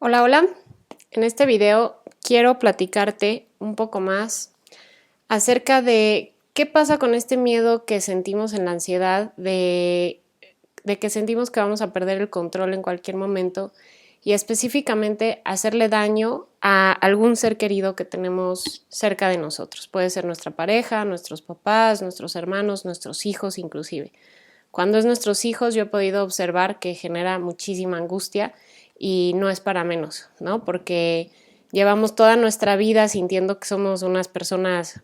Hola, hola. En este video quiero platicarte un poco más acerca de qué pasa con este miedo que sentimos en la ansiedad, de que sentimos que vamos a perder el control en cualquier momento y específicamente hacerle daño a algún ser querido que tenemos cerca de nosotros. Puede ser nuestra pareja, nuestros papás, nuestros hermanos, nuestros hijos inclusive. Cuando es nuestros hijos, yo he podido observar que genera muchísima angustia y no es para menos, ¿no? Porque llevamos toda nuestra vida sintiendo que somos unas personas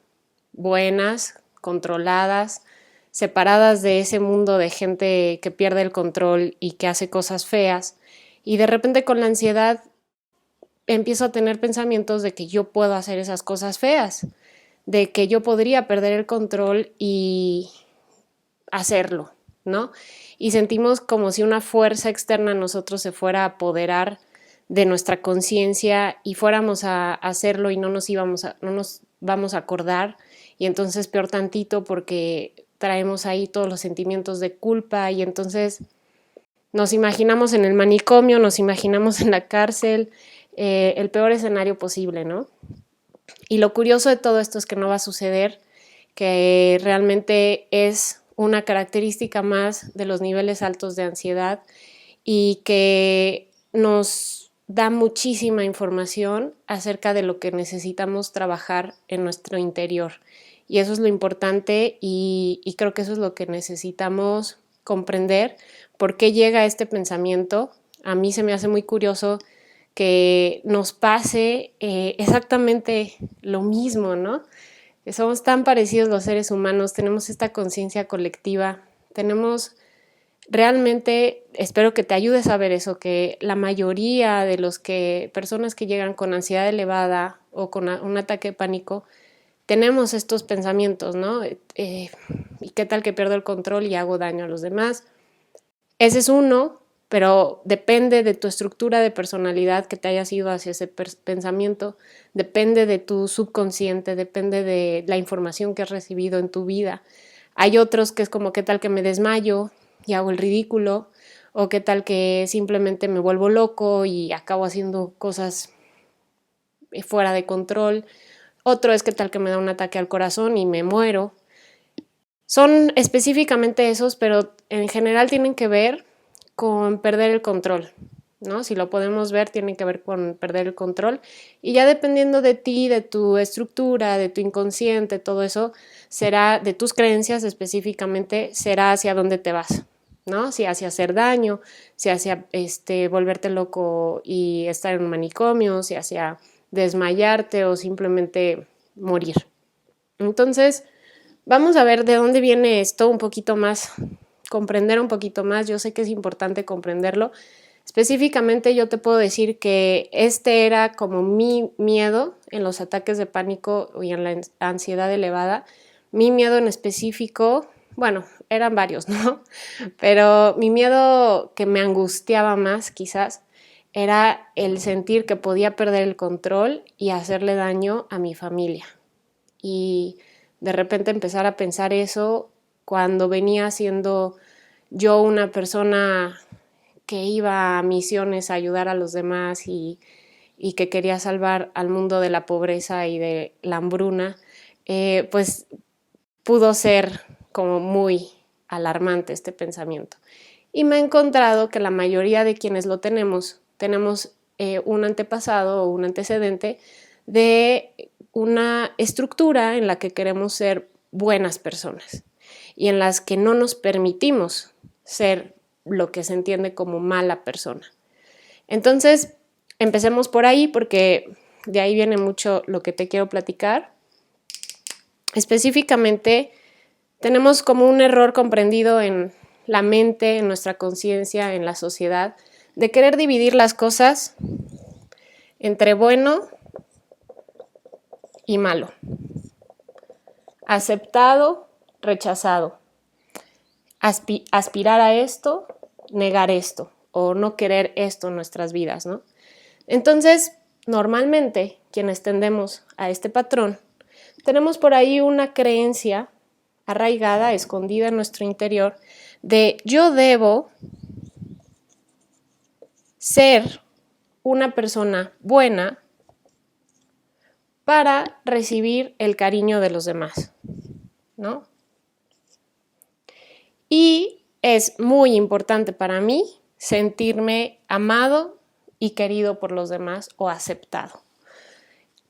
buenas, controladas, separadas de ese mundo de gente que pierde el control y que hace cosas feas. Y de repente con la ansiedad empiezo a tener pensamientos de que yo puedo hacer esas cosas feas, de que yo podría perder el control y hacerlo, ¿no? Y sentimos como si una fuerza externa a nosotros se fuera a apoderar de nuestra conciencia y fuéramos a hacerlo y no nos vamos a acordar, y entonces peor tantito porque traemos ahí todos los sentimientos de culpa y entonces nos imaginamos en el manicomio, nos imaginamos en la cárcel, el peor escenario posible, ¿no? Y lo curioso de todo esto es que no va a suceder, que realmente es una característica más de los niveles altos de ansiedad y que nos da muchísima información acerca de lo que necesitamos trabajar en nuestro interior. Y eso es lo importante y creo que eso es lo que necesitamos comprender. ¿Por qué llega este pensamiento? A mí se me hace muy curioso que nos pase exactamente lo mismo, ¿no? Somos tan parecidos los seres humanos, tenemos esta conciencia colectiva, tenemos realmente, espero que te ayudes a ver eso, que la mayoría de personas que llegan con ansiedad elevada o con un ataque de pánico, tenemos estos pensamientos, ¿no? ¿Y qué tal que pierdo el control y hago daño a los demás? Ese es uno, pero depende de tu estructura de personalidad que te hayas ido hacia ese pensamiento, depende de tu subconsciente, depende de la información que has recibido en tu vida. Hay otros que es como qué tal que me desmayo y hago el ridículo, o qué tal que simplemente me vuelvo loco y acabo haciendo cosas fuera de control. Otro es qué tal que me da un ataque al corazón y me muero. Son específicamente esos, pero en general tienen que ver con perder el control, ¿no? Si lo podemos ver, tiene que ver con perder el control. Y ya dependiendo de ti, de tu estructura, de tu inconsciente, todo eso, será de tus creencias específicamente, será hacia dónde te vas, ¿no? Si hacia hacer daño, si hacia volverte loco y estar en un manicomio, si hacia desmayarte o simplemente morir. Entonces, vamos a ver de dónde viene esto un poquito más, comprender un poquito más. Yo sé que es importante comprenderlo. Específicamente yo te puedo decir que este era como mi miedo en los ataques de pánico y en la ansiedad elevada. Mi miedo en específico, bueno, eran varios, ¿no? Pero mi miedo que me angustiaba más quizás era el sentir que podía perder el control y hacerle daño a mi familia. Y de repente empezar a pensar eso cuando venía siendo yo una persona que iba a misiones a ayudar a los demás y que quería salvar al mundo de la pobreza y de la hambruna, pues pudo ser como muy alarmante este pensamiento. Y me he encontrado que la mayoría de quienes lo tenemos un antepasado o un antecedente de una estructura en la que queremos ser buenas personas y en las que no nos permitimos ser lo que se entiende como mala persona. Entonces, empecemos por ahí porque de ahí viene mucho lo que te quiero platicar. Específicamente, tenemos como un error comprendido en la mente, en nuestra conciencia, en la sociedad, de querer dividir las cosas entre bueno y malo, aceptado, rechazado, aspirar a esto, negar esto o no querer esto en nuestras vidas, ¿no? Entonces, normalmente, quienes tendemos a este patrón, tenemos por ahí una creencia arraigada, escondida en nuestro interior, de yo debo ser una persona buena para recibir el cariño de los demás, ¿no? Y es muy importante para mí sentirme amado y querido por los demás o aceptado.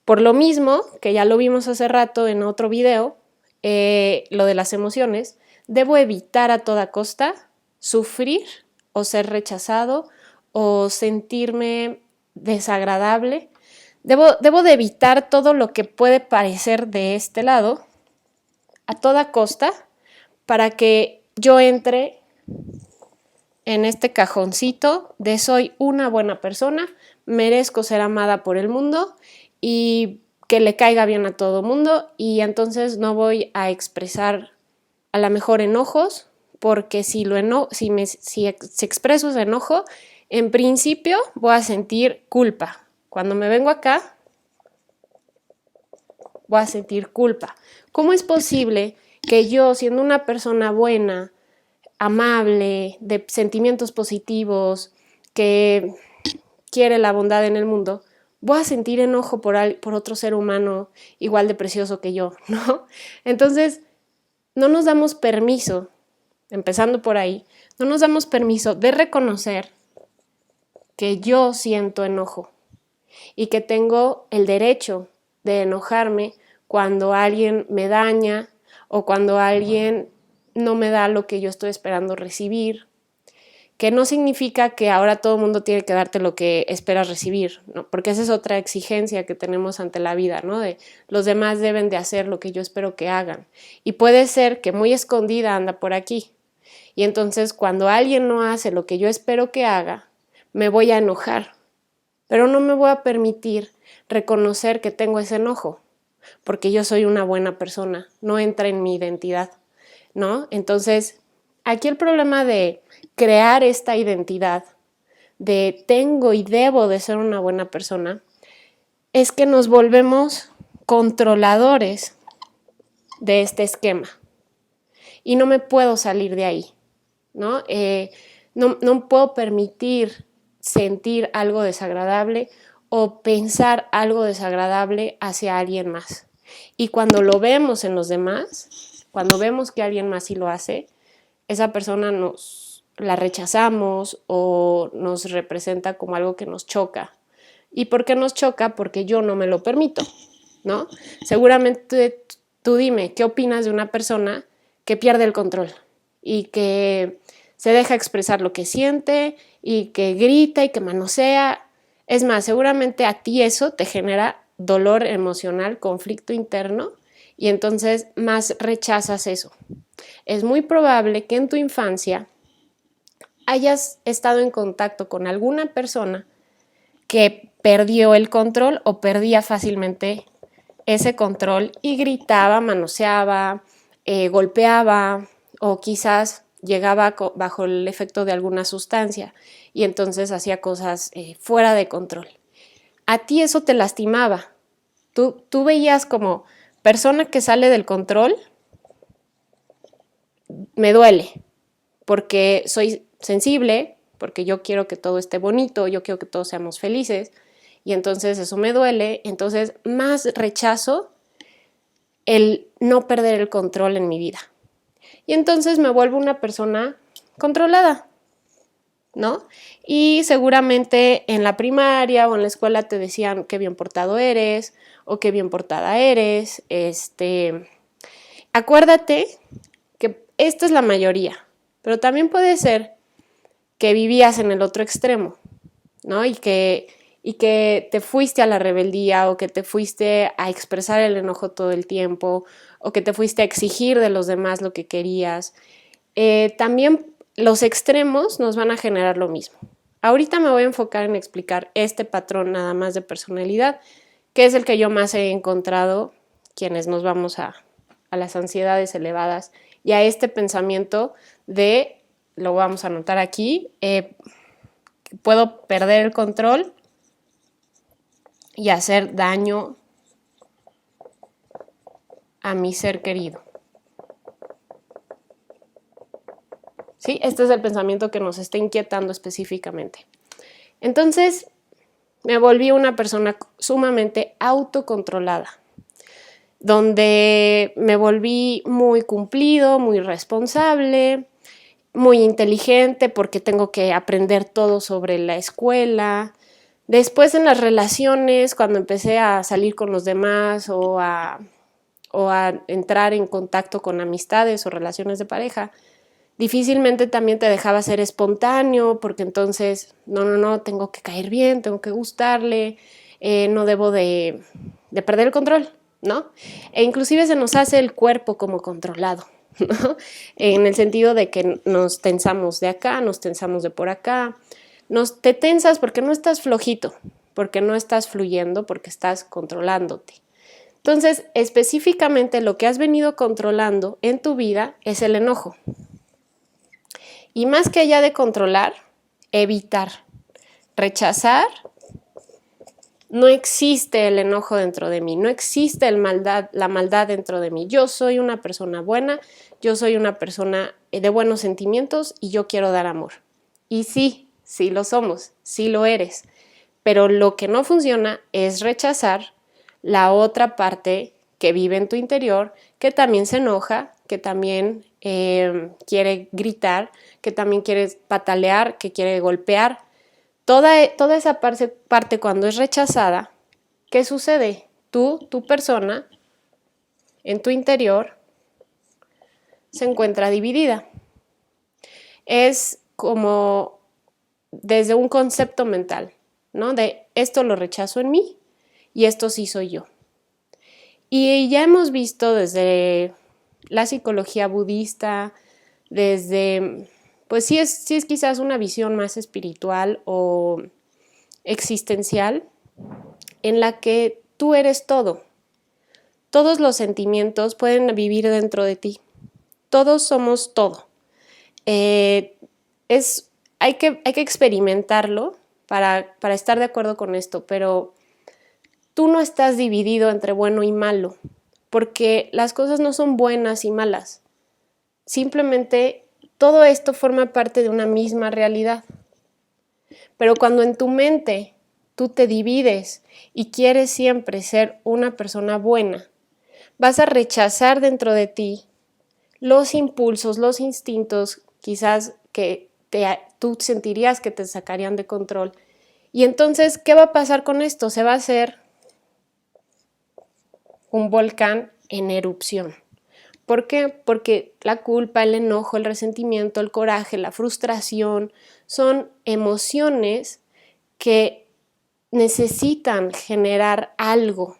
Por lo mismo, que ya lo vimos hace rato en otro video, lo de las emociones, debo evitar a toda costa sufrir o ser rechazado o sentirme desagradable. Debo de evitar todo lo que puede parecer de este lado a toda costa para que yo entre en este cajoncito de soy una buena persona, merezco ser amada por el mundo y que le caiga bien a todo mundo, y entonces no voy a expresar a lo mejor enojos, porque si expreso ese enojo, en principio voy a sentir culpa. Cuando me vengo acá, voy a sentir culpa. ¿Cómo es posible que yo, siendo una persona buena, amable, de sentimientos positivos, que quiere la bondad en el mundo, voy a sentir enojo por otro ser humano igual de precioso que yo, ¿no? Entonces, no nos damos permiso, empezando por ahí, no nos damos permiso de reconocer que yo siento enojo y que tengo el derecho de enojarme cuando alguien me daña o cuando alguien no me da lo que yo estoy esperando recibir, que no significa que ahora todo el mundo tiene que darte lo que esperas recibir, ¿no? Porque esa es otra exigencia que tenemos ante la vida, ¿no? De los demás deben de hacer lo que yo espero que hagan. Y puede ser que muy escondida anda por aquí. Y entonces cuando alguien no hace lo que yo espero que haga, me voy a enojar. Pero no me voy a permitir reconocer que tengo ese enojo, porque yo soy una buena persona, no entra en mi identidad, ¿no? Entonces, aquí el problema de crear esta identidad de tengo y debo de ser una buena persona es que nos volvemos controladores de este esquema y no me puedo salir de ahí, ¿no? No puedo permitir sentir algo desagradable o pensar algo desagradable hacia alguien más. Y cuando lo vemos en los demás, cuando vemos que alguien más sí lo hace, esa persona la rechazamos o nos representa como algo que nos choca. ¿Y por qué nos choca? Porque yo no me lo permito, ¿no? Seguramente tú dime, ¿qué opinas de una persona que pierde el control y que se deja expresar lo que siente y que grita y que manosea? Es más, seguramente a ti eso te genera dolor emocional, conflicto interno, y entonces más rechazas eso. Es muy probable que en tu infancia hayas estado en contacto con alguna persona que perdió el control o perdía fácilmente ese control y gritaba, manoseaba, golpeaba o quizás llegaba bajo el efecto de alguna sustancia y entonces hacía cosas fuera de control. A ti eso te lastimaba. Tú veías como persona que sale del control, me duele porque soy sensible, porque yo quiero que todo esté bonito, yo quiero que todos seamos felices y entonces eso me duele, entonces más rechazo el no perder el control en mi vida. Y entonces me vuelvo una persona controlada, ¿no? Y seguramente en la primaria o en la escuela te decían qué bien portado eres o qué bien portada eres. Acuérdate que esta es la mayoría, pero también puede ser que vivías en el otro extremo, ¿no? Y que te fuiste a la rebeldía o que te fuiste a expresar el enojo todo el tiempo o que te fuiste a exigir de los demás lo que querías. También los extremos nos van a generar lo mismo. Ahorita me voy a enfocar en explicar este patrón nada más de personalidad, que es el que yo más he encontrado quienes nos vamos a las ansiedades elevadas y a este pensamiento de, lo vamos a anotar aquí, puedo perder el control y hacer daño a mi ser querido. ¿Sí? Este es el pensamiento que nos está inquietando específicamente. Entonces, Me volví una persona sumamente autocontrolada, donde me volví muy cumplido, muy responsable, muy inteligente porque tengo que aprender todo sobre la escuela. Después en las relaciones, cuando empecé a salir con los demás o a entrar en contacto con amistades o relaciones de pareja, difícilmente también te dejaba ser espontáneo porque entonces, no, tengo que caer bien, tengo que gustarle, no debo de perder el control, ¿no? E inclusive se nos hace el cuerpo como controlado, ¿no? En el sentido de que nos tensamos de acá, nos tensamos de por acá, te tensas porque no estás flojito, porque no estás fluyendo, porque estás controlándote. Entonces, específicamente lo que has venido controlando en tu vida es el enojo. Y más que allá de controlar, evitar, rechazar. No existe el enojo dentro de mí, no existe la maldad dentro de mí. Yo soy una persona buena, yo soy una persona de buenos sentimientos y yo quiero dar amor. Y sí lo somos, sí lo eres. Pero lo que no funciona es rechazar la otra parte que vive en tu interior, que también se enoja, que también quiere gritar, que también quiere patalear, que quiere golpear. Toda esa parte cuando es rechazada, ¿qué sucede? Tu persona, en tu interior, se encuentra dividida. Es como desde un concepto mental, ¿no? De esto lo rechazo en mí y esto sí soy yo. Y ya hemos visto desde la psicología budista, desde, pues sí es quizás una visión más espiritual o existencial, en la que tú eres todo. Todos los sentimientos pueden vivir dentro de ti. Todos somos todo. Hay que experimentarlo para estar de acuerdo con esto, pero tú no estás dividido entre bueno y malo, porque las cosas no son buenas y malas. Simplemente todo esto forma parte de una misma realidad. Pero cuando en tu mente tú te divides y quieres siempre ser una persona buena, vas a rechazar dentro de ti los impulsos, los instintos, quizás que tú sentirías que te sacarían de control. Y entonces, ¿qué va a pasar con esto? Se va a hacer un volcán en erupción. ¿Por qué? Porque la culpa, el enojo, el resentimiento, el coraje, la frustración son emociones que necesitan generar algo,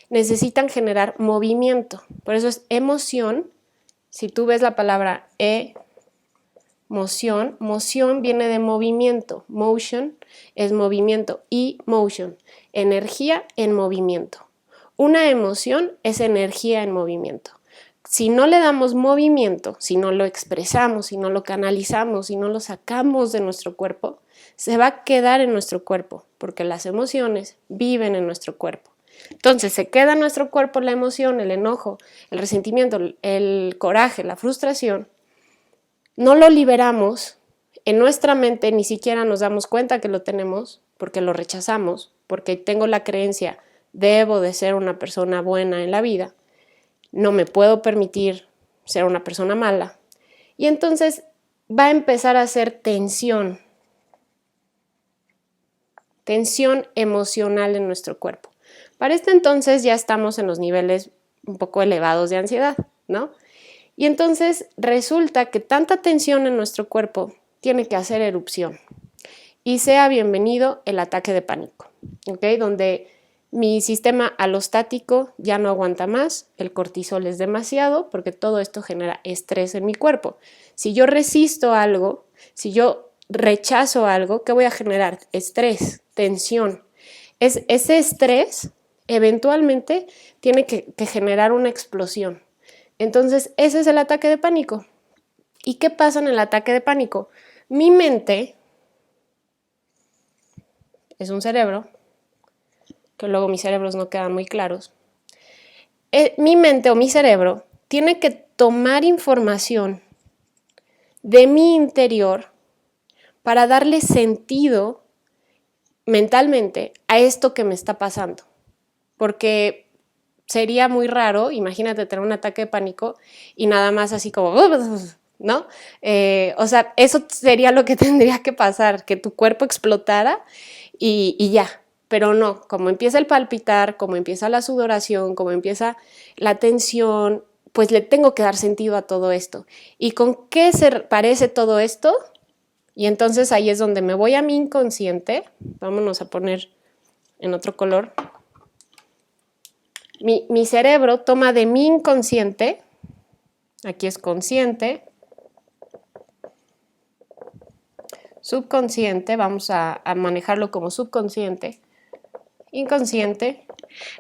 necesitan generar movimiento. Por eso es emoción. Si tú ves la palabra moción viene de movimiento. Motion es movimiento y motion, energía en movimiento. Una emoción es energía en movimiento. Si no le damos movimiento, si no lo expresamos, si no lo canalizamos, si no lo sacamos de nuestro cuerpo, se va a quedar en nuestro cuerpo, porque las emociones viven en nuestro cuerpo. Entonces se queda en nuestro cuerpo la emoción, el enojo, el resentimiento, el coraje, la frustración. No lo liberamos en nuestra mente, ni siquiera nos damos cuenta que lo tenemos, porque lo rechazamos, porque tengo la creencia, debo de ser una persona buena en la vida, no me puedo permitir ser una persona mala. Y entonces va a empezar a hacer tensión emocional en nuestro cuerpo. Para este entonces ya estamos en los niveles un poco elevados de ansiedad, ¿no? Y entonces resulta que tanta tensión en nuestro cuerpo tiene que hacer erupción. Y sea bienvenido el ataque de pánico, ¿ok? Donde mi sistema alostático ya no aguanta más, el cortisol es demasiado porque todo esto genera estrés en mi cuerpo. Si yo resisto algo, si yo rechazo algo, ¿qué voy a generar? Estrés, tensión. Ese estrés eventualmente tiene que generar una explosión. Entonces, ese es el ataque de pánico. ¿Y qué pasa en el ataque de pánico? Mi mente es un cerebro, que luego mis cerebros no quedan muy claros. Mi mente o mi cerebro tiene que tomar información de mi interior para darle sentido mentalmente a esto que me está pasando. Porque sería muy raro, imagínate tener un ataque de pánico y nada más así como, ¿no? O sea, eso sería lo que tendría que pasar, que tu cuerpo explotara y ya. Pero no, como empieza el palpitar, como empieza la sudoración, como empieza la tensión, pues le tengo que dar sentido a todo esto. ¿Y con qué se parece todo esto? Y entonces ahí es donde me voy a mi inconsciente. Vámonos a poner en otro color. Mi cerebro toma de mi inconsciente, aquí es consciente, subconsciente, vamos a manejarlo como subconsciente, inconsciente.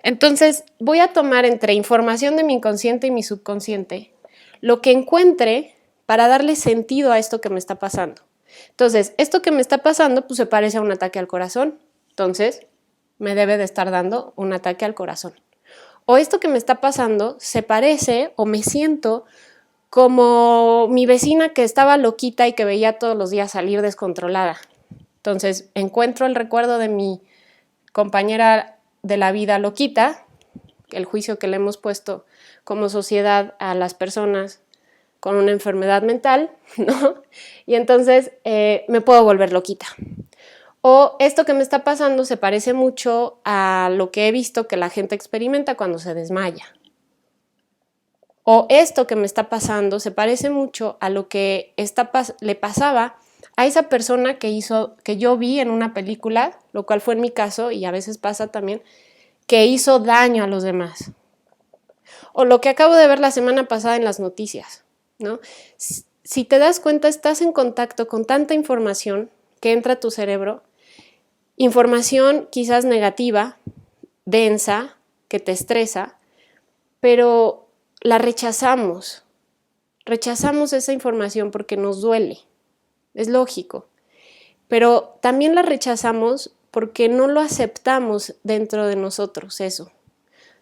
Entonces voy a tomar entre información de mi inconsciente y mi subconsciente lo que encuentre para darle sentido a esto que me está pasando. Entonces, esto que me está pasando pues se parece a un ataque al corazón, entonces me debe de estar dando un ataque al corazón. O esto que me está pasando se parece o me siento como mi vecina que estaba loquita y que veía todos los días salir descontrolada. Entonces encuentro el recuerdo de mi compañera de la vida loquita, el juicio que le hemos puesto como sociedad a las personas con una enfermedad mental, ¿no? Y entonces me puedo volver loquita. O esto que me está pasando se parece mucho a lo que he visto que la gente experimenta cuando se desmaya. O esto que me está pasando se parece mucho a lo que le pasaba a esa persona que yo vi en una película, lo cual fue en mi caso y a veces pasa también, que hizo daño a los demás. O lo que acabo de ver la semana pasada en las noticias, ¿no? Si te das cuenta, estás en contacto con tanta información que entra a tu cerebro, información quizás negativa, densa, que te estresa, pero la rechazamos. Rechazamos esa información porque nos duele, es lógico, pero también la rechazamos porque no lo aceptamos dentro de nosotros, eso.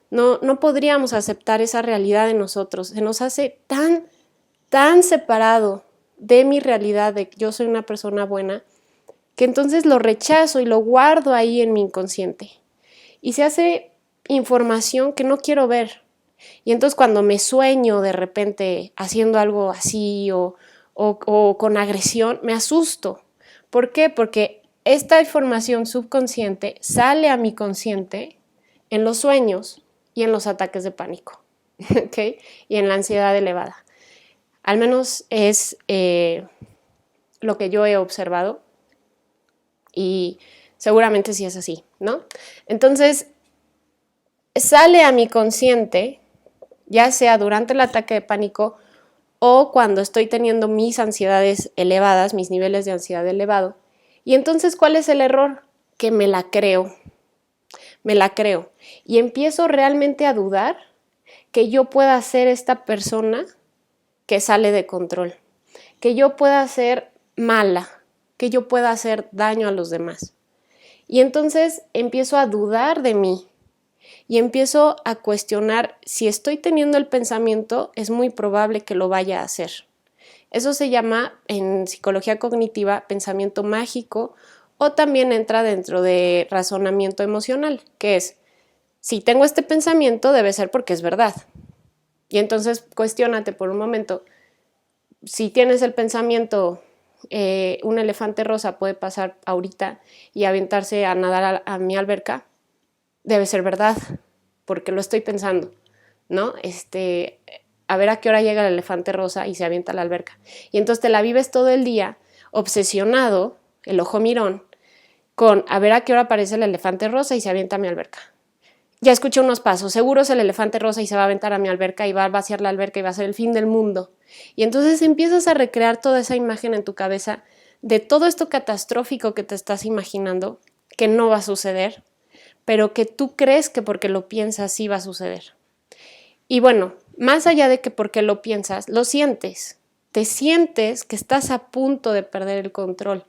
No podríamos aceptar esa realidad de nosotros, se nos hace tan separado de mi realidad de que yo soy una persona buena, que entonces lo rechazo y lo guardo ahí en mi inconsciente. Y se hace información que no quiero ver. Y entonces cuando me sueño de repente haciendo algo así o con agresión, me asusto. ¿Por qué? Porque esta información subconsciente sale a mi consciente en los sueños y en los ataques de pánico, ¿okay? Y en la ansiedad elevada. Al menos es lo que yo he observado y seguramente sí es así, ¿no? Entonces, sale a mi consciente, ya sea durante el ataque de pánico o cuando estoy teniendo mis ansiedades elevadas, mis niveles de ansiedad elevado. Y entonces, ¿cuál es el error? Que me la creo. Y empiezo realmente a dudar que yo pueda ser esta persona que sale de control, que yo pueda ser mala, que yo pueda hacer daño a los demás. Y entonces empiezo a dudar de mí y empiezo a cuestionar si estoy teniendo el pensamiento, es muy probable que lo vaya a hacer. Eso se llama en psicología cognitiva pensamiento mágico o también entra dentro de razonamiento emocional, que es, si tengo este pensamiento debe ser porque es verdad. Y entonces cuestiónate por un momento, si tienes el pensamiento, un elefante rosa puede pasar ahorita y aventarse a nadar a mi alberca, debe ser verdad, porque lo estoy pensando, ¿no? A ver a qué hora llega el elefante rosa y se avienta a la alberca. Y entonces te la vives todo el día obsesionado, el ojo mirón, con a ver a qué hora aparece el elefante rosa y se avienta a mi alberca. Ya escuché unos pasos, seguro es el elefante rosa y se va a aventar a mi alberca y va a vaciar la alberca y va a ser el fin del mundo. Y entonces empiezas a recrear toda esa imagen en tu cabeza de todo esto catastrófico que te estás imaginando, que no va a suceder, pero que tú crees que porque lo piensas sí va a suceder. Y bueno, más allá de que porque lo piensas, lo sientes. Te sientes que estás a punto de perder el control.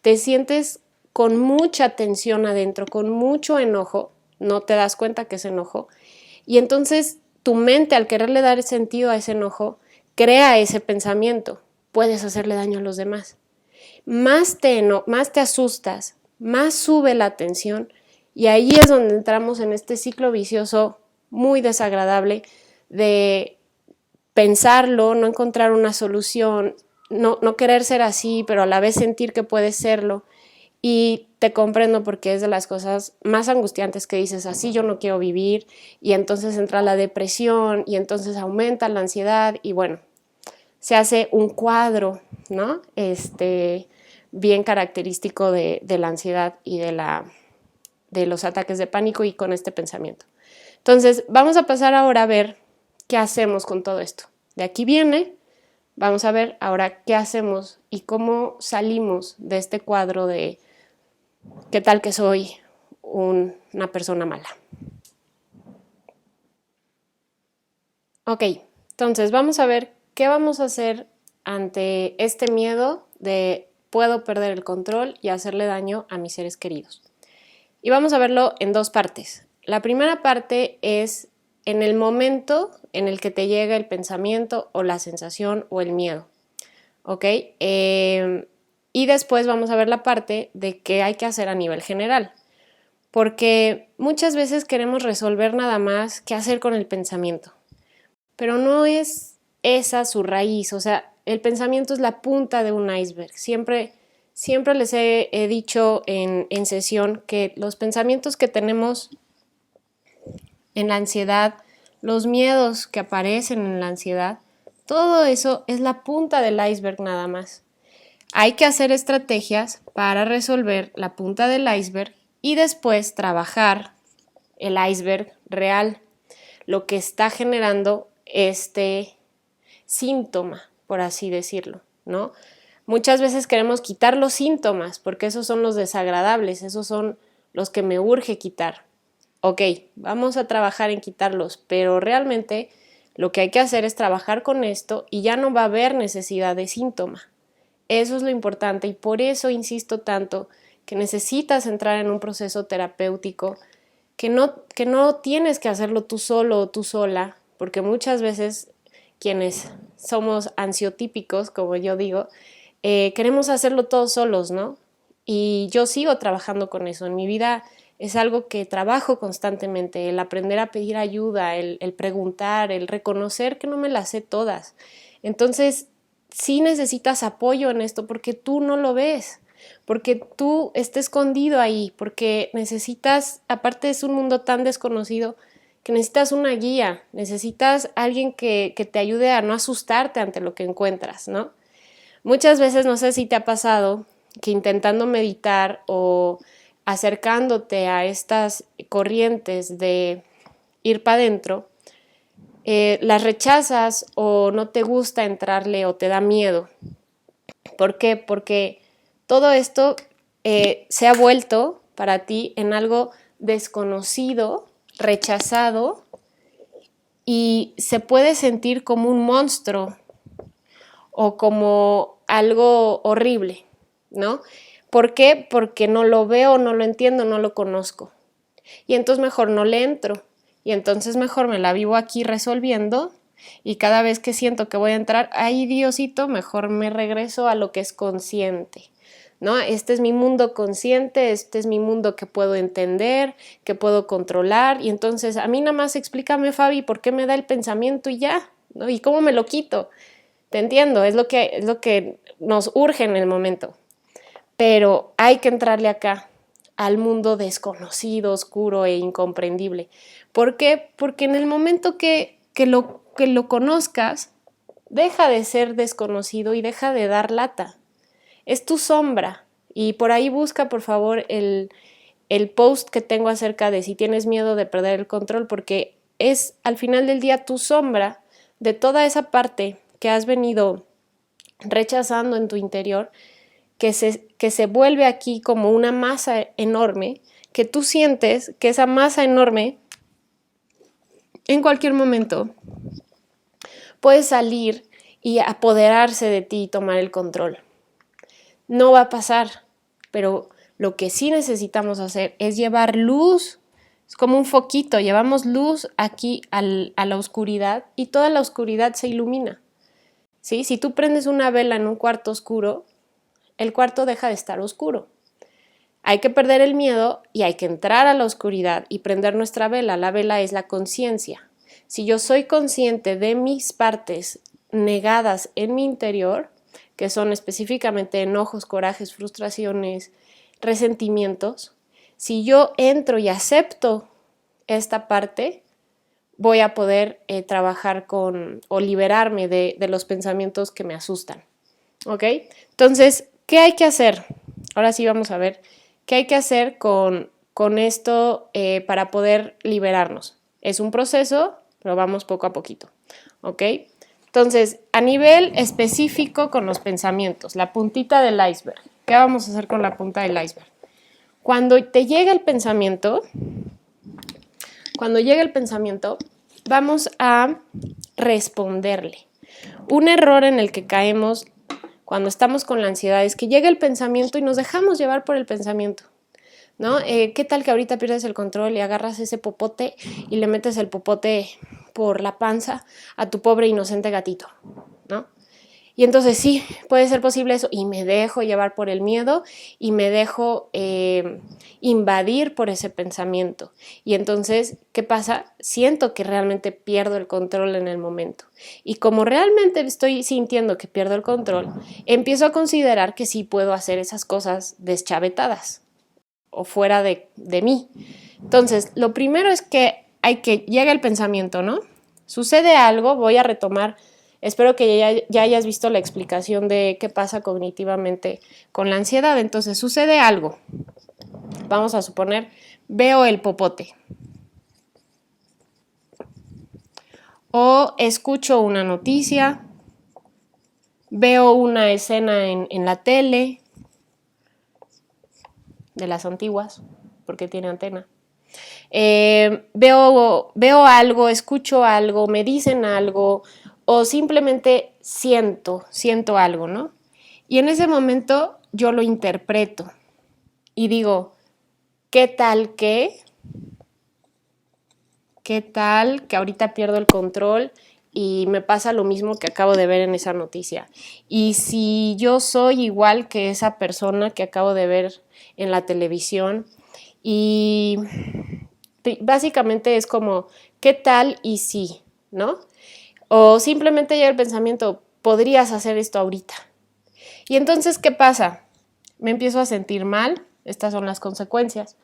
Te sientes con mucha tensión adentro, con mucho enojo. No te das cuenta que es enojo. Y entonces tu mente, al quererle dar sentido a ese enojo, crea ese pensamiento. Puedes hacerle daño a los demás. Más te asustas, más sube la tensión y ahí es donde entramos en este ciclo vicioso muy desagradable de pensarlo, no encontrar una solución, no querer ser así, pero a la vez sentir que puedes serlo. Y te comprendo porque es de las cosas más angustiantes que dices, así yo no quiero vivir, y entonces entra la depresión, y entonces aumenta la ansiedad, y bueno, se hace un cuadro, ¿no? Bien característico de la ansiedad y de los ataques de pánico y con este pensamiento. Entonces, vamos a pasar ahora a ver qué hacemos con todo esto. De aquí viene, vamos a ver ahora qué hacemos y cómo salimos de este cuadro de qué tal que soy una persona mala. Ok, entonces vamos a ver qué vamos a hacer ante este miedo de puedo perder el control y hacerle daño a mis seres queridos. Y vamos a verlo en dos partes. La primera parte es en el momento en el que te llega el pensamiento o la sensación o el miedo. ¿Ok? Y después vamos a ver la parte de qué hay que hacer a nivel general. Porque muchas veces queremos resolver nada más qué hacer con el pensamiento. Pero no es esa su raíz. O sea, el pensamiento es la punta de un iceberg. Siempre les he dicho en sesión que los pensamientos que tenemos en la ansiedad, los miedos que aparecen en la ansiedad, todo eso es la punta del iceberg nada más. Hay que hacer estrategias para resolver la punta del iceberg y después trabajar el iceberg real, lo que está generando este síntoma, por así decirlo, ¿no? Muchas veces queremos quitar los síntomas porque esos son los desagradables, esos son los que me urge quitar. Ok, vamos a trabajar en quitarlos, pero realmente lo que hay que hacer es trabajar con esto y ya no va a haber necesidad de síntoma. Eso es lo importante y por eso insisto tanto que necesitas entrar en un proceso terapéutico, que no tienes que hacerlo tú solo o tú sola, porque muchas veces quienes somos ansiotípicos, como yo digo, queremos hacerlo todos solos, ¿no? Y yo sigo trabajando con eso. En mi vida es algo que trabajo constantemente, el aprender a pedir ayuda, el preguntar, el reconocer que no me las sé todas. Entonces, sí necesitas apoyo en esto porque tú no lo ves, porque tú estás escondido ahí, porque necesitas, aparte es un mundo tan desconocido, que necesitas una guía, necesitas alguien que te ayude a no asustarte ante lo que encuentras, ¿no? Muchas veces, no sé si te ha pasado, que intentando meditar o acercándote a estas corrientes de ir para adentro, las rechazas o no te gusta entrarle o te da miedo. ¿Por qué? Porque todo esto se ha vuelto para ti en algo desconocido, rechazado y se puede sentir como un monstruo o como algo horrible, ¿no? ¿Por qué? Porque no lo veo, no lo entiendo, no lo conozco. Y entonces mejor no le entro. Y entonces mejor me la vivo aquí resolviendo y cada vez que siento que voy a entrar, ay Diosito, mejor me regreso a lo que es consciente, ¿no? Este es mi mundo consciente, este es mi mundo que puedo entender, que puedo controlar y entonces a mí nada más explícame, Fabi, por qué me da el pensamiento y ya, ¿no? Y cómo me lo quito. Te entiendo, es lo que nos urge en el momento, pero hay que entrarle acá al mundo desconocido, oscuro e incomprendible. ¿Por qué? Porque en el momento que lo conozcas, deja de ser desconocido y deja de dar lata. Es tu sombra. Y por ahí busca, por favor, el post que tengo acerca de si tienes miedo de perder el control, porque es al final del día tu sombra de toda esa parte que has venido rechazando en tu interior, que se vuelve aquí como una masa enorme, que tú sientes que esa masa enorme en cualquier momento puede salir y apoderarse de ti y tomar el control. No va a pasar, pero lo que sí necesitamos hacer es llevar luz, es como un foquito, llevamos luz aquí a la oscuridad y toda la oscuridad se ilumina. ¿Sí? Si tú prendes una vela en un cuarto oscuro, el cuarto deja de estar oscuro. Hay que perder el miedo y hay que entrar a la oscuridad y prender nuestra vela. La vela es la conciencia. Si yo soy consciente de mis partes negadas en mi interior, que son específicamente enojos, corajes, frustraciones, resentimientos, si yo entro y acepto esta parte, voy a poder trabajar o liberarme de los pensamientos que me asustan. ¿Ok? Entonces, ¿qué hay que hacer? Ahora sí vamos a ver qué hay que hacer con esto para poder liberarnos. Es un proceso, pero vamos poco a poquito. ¿Ok? Entonces, a nivel específico con los pensamientos, la puntita del iceberg. ¿Qué vamos a hacer con la punta del iceberg? Cuando te llega el pensamiento, vamos a responderle. Un error en el que caemos cuando estamos con la ansiedad es que llega el pensamiento y nos dejamos llevar por el pensamiento, ¿no? ¿Qué tal que ahorita pierdes el control y agarras ese popote y le metes el popote por la panza a tu pobre inocente gatito, ¿no? Y entonces sí, puede ser posible eso y me dejo llevar por el miedo y me dejo invadir por ese pensamiento. Y entonces, ¿qué pasa? Siento que realmente pierdo el control en el momento. Y como realmente estoy sintiendo que pierdo el control, empiezo a considerar que sí puedo hacer esas cosas deschavetadas o fuera de mí. Entonces, lo primero es que llega el pensamiento, ¿no? Sucede algo, voy a retomar. Espero que ya hayas visto la explicación de qué pasa cognitivamente con la ansiedad. Entonces, sucede algo. Vamos a suponer, veo el popote. O escucho una noticia. Veo una escena en la tele. De las antiguas, porque tiene antena. Veo algo, escucho algo, me dicen algo, o simplemente siento algo, ¿no? Y en ese momento yo lo interpreto y digo, ¿qué tal que ahorita pierdo el control y me pasa lo mismo que acabo de ver en esa noticia? Y si yo soy igual que esa persona que acabo de ver en la televisión, y básicamente es como, ¿qué tal y sí? ¿No? O simplemente llega el pensamiento, podrías hacer esto ahorita. Y entonces, ¿qué pasa? Me empiezo a sentir mal, estas son las consecuencias.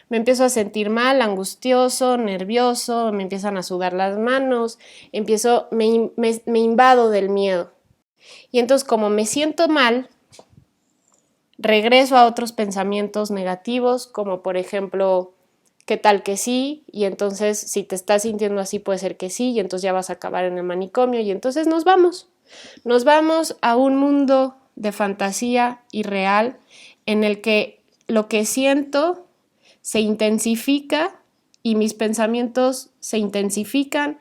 Me empiezo a sentir mal, angustioso, nervioso, me empiezan a sudar las manos, me invado del miedo. Y entonces, como me siento mal, regreso a otros pensamientos negativos, como por ejemplo, ¿qué tal que sí? Y entonces, si te estás sintiendo así, puede ser que sí, y entonces ya vas a acabar en el manicomio, y entonces nos vamos a un mundo de fantasía irreal en el que lo que siento se intensifica y mis pensamientos se intensifican,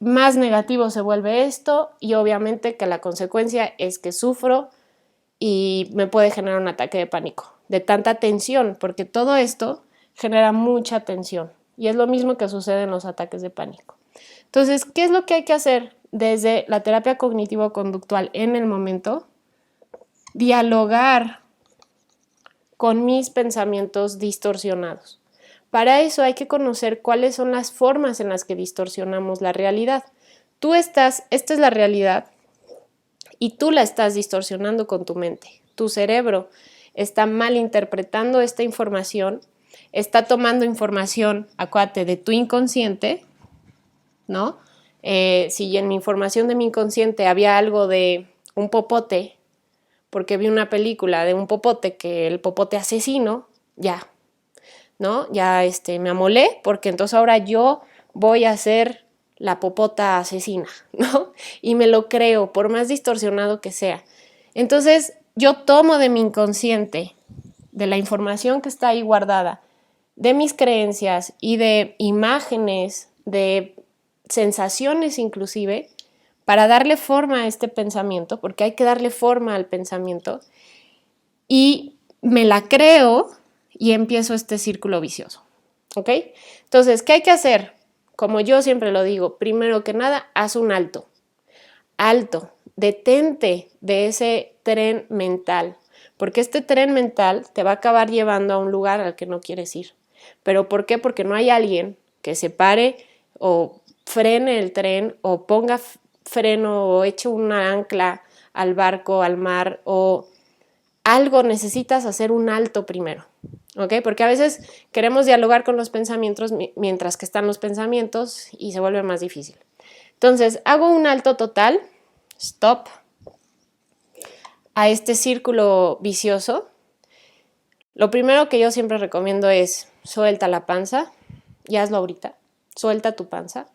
más negativo se vuelve esto y obviamente que la consecuencia es que sufro y me puede generar un ataque de pánico, de tanta tensión, porque todo esto genera mucha tensión y es lo mismo que sucede en los ataques de pánico. Entonces, ¿qué es lo que hay que hacer desde la terapia cognitivo-conductual en el momento? Dialogar con mis pensamientos distorsionados. Para eso hay que conocer cuáles son las formas en las que distorsionamos la realidad. Esta es la realidad y tú la estás distorsionando con tu mente. Tu cerebro está malinterpretando esta información, está tomando información, acuérdate, de tu inconsciente, ¿no? Si en mi información de mi inconsciente había algo de un popote, porque vi una película de un popote, que el popote asesino, ya, ¿no? Ya me amolé, porque entonces ahora yo voy a ser la popota asesina, ¿no? Y me lo creo, por más distorsionado que sea. Entonces, yo tomo de mi inconsciente, de la información que está ahí guardada, de mis creencias y de imágenes, de sensaciones inclusive, para darle forma a este pensamiento, porque hay que darle forma al pensamiento, y me la creo y empiezo este círculo vicioso, ¿ok? Entonces, ¿qué hay que hacer? Como yo siempre lo digo, primero que nada, haz un alto, detente de ese tren mental, porque este tren mental te va a acabar llevando a un lugar al que no quieres ir. ¿Pero por qué? Porque no hay alguien que se pare o frene el tren o ponga freno o eche una ancla al barco, al mar o algo. Necesitas hacer un alto primero, ¿ok? Porque a veces queremos dialogar con los pensamientos mientras que están los pensamientos y se vuelve más difícil. Entonces, hago un alto total, stop, a este círculo vicioso. Lo primero que yo siempre recomiendo es suelta la panza, y hazlo ahorita, suelta tu panza,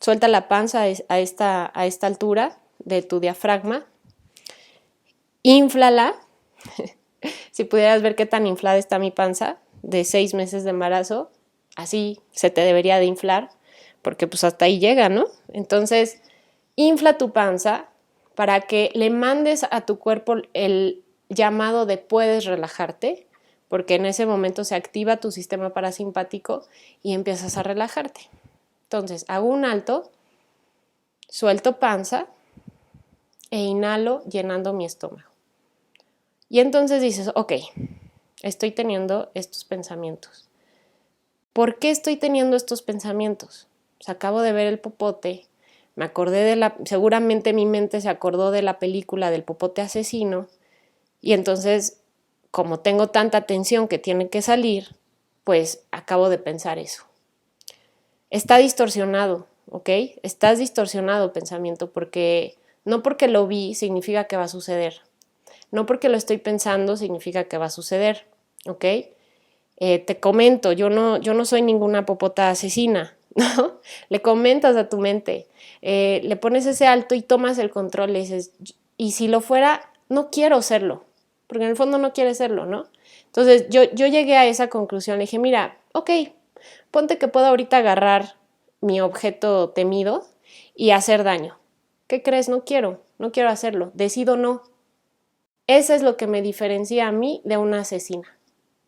suelta la panza a esta altura de tu diafragma, inflala. Si pudieras ver qué tan inflada está mi panza de 6 meses de embarazo, así se te debería de inflar, porque pues hasta ahí llega, ¿no? Entonces, infla tu panza para que le mandes a tu cuerpo el llamado de puedes relajarte, porque en ese momento se activa tu sistema parasimpático y empiezas a relajarte. Entonces, hago un alto, suelto panza e inhalo llenando mi estómago. Y entonces dices, ok, estoy teniendo estos pensamientos. ¿Por qué estoy teniendo estos pensamientos? Pues acabo de ver el popote, me acordé seguramente mi mente se acordó de la película del popote asesino, y entonces, como tengo tanta tensión que tiene que salir, pues acabo de pensar eso. Está distorsionado, ¿ok? Estás distorsionado pensamiento, porque no porque lo vi significa que va a suceder. No porque lo estoy pensando significa que va a suceder, ¿ok? Te comento, yo no soy ninguna popota asesina, ¿no? Le comentas a tu mente, le pones ese alto y tomas el control, le dices, y si lo fuera, no quiero serlo, porque en el fondo no quieres serlo, ¿no? Entonces yo llegué a esa conclusión, le dije, mira, ok, ponte que puedo ahorita agarrar mi objeto temido y hacer daño. ¿Qué crees? No quiero hacerlo, decido no. Eso es lo que me diferencia a mí de una asesina.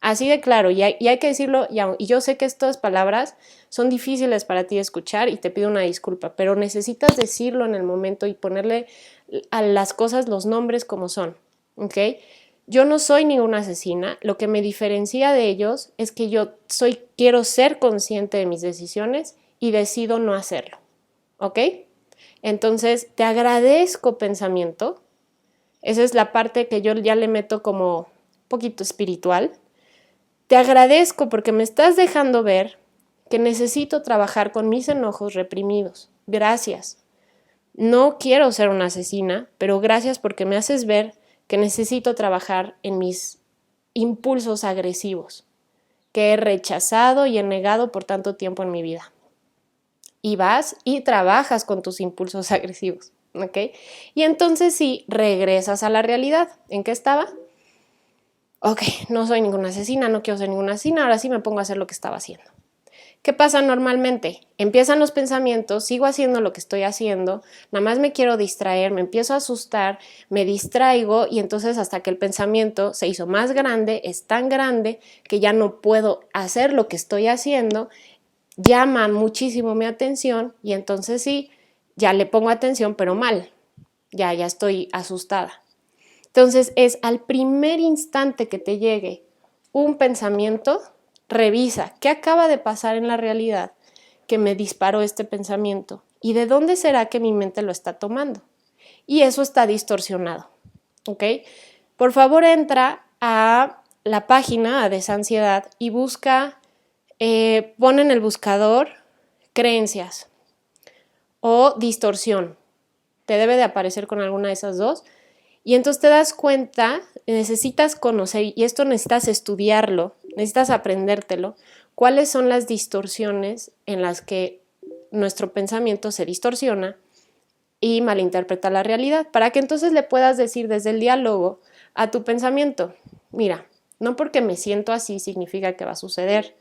Así de claro, y hay que decirlo, y yo sé que estas palabras son difíciles para ti de escuchar y te pido una disculpa, pero necesitas decirlo en el momento y ponerle a las cosas los nombres como son, ¿ok? Yo no soy ninguna asesina, lo que me diferencia de ellos es que quiero ser consciente de mis decisiones y decido no hacerlo, ¿ok? Entonces, te agradezco, pensamiento. Esa es la parte que yo ya le meto como un poquito espiritual. Te agradezco porque me estás dejando ver que necesito trabajar con mis enojos reprimidos. Gracias. No quiero ser una asesina, pero gracias porque me haces ver que necesito trabajar en mis impulsos agresivos, que he rechazado y he negado por tanto tiempo en mi vida. Y vas y trabajas con tus impulsos agresivos, ¿ok? Y entonces sí, regresas a la realidad. ¿En qué estaba? Ok, no soy ninguna asesina, no quiero ser ninguna asesina, ahora sí me pongo a hacer lo que estaba haciendo. ¿Qué pasa normalmente? Empiezan los pensamientos, sigo haciendo lo que estoy haciendo, nada más me quiero distraer, me empiezo a asustar, me distraigo y entonces hasta que el pensamiento se hizo más grande, es tan grande que ya no puedo hacer lo que estoy haciendo, llama muchísimo mi atención y entonces sí, ya le pongo atención pero mal, ya estoy asustada. Entonces es al primer instante que te llegue un pensamiento, revisa qué acaba de pasar en la realidad que me disparó este pensamiento y de dónde será que mi mente lo está tomando. Y eso está distorsionado, ¿ok? Por favor, entra a la página a Desansiedad y busca, pon en el buscador creencias o distorsión. Te debe de aparecer con alguna de esas dos. Y entonces te das cuenta, necesitas conocer, y esto necesitas estudiarlo, necesitas aprendértelo, cuáles son las distorsiones en las que nuestro pensamiento se distorsiona y malinterpreta la realidad, para que entonces le puedas decir desde el diálogo a tu pensamiento, mira, no porque me siento así significa que va a suceder,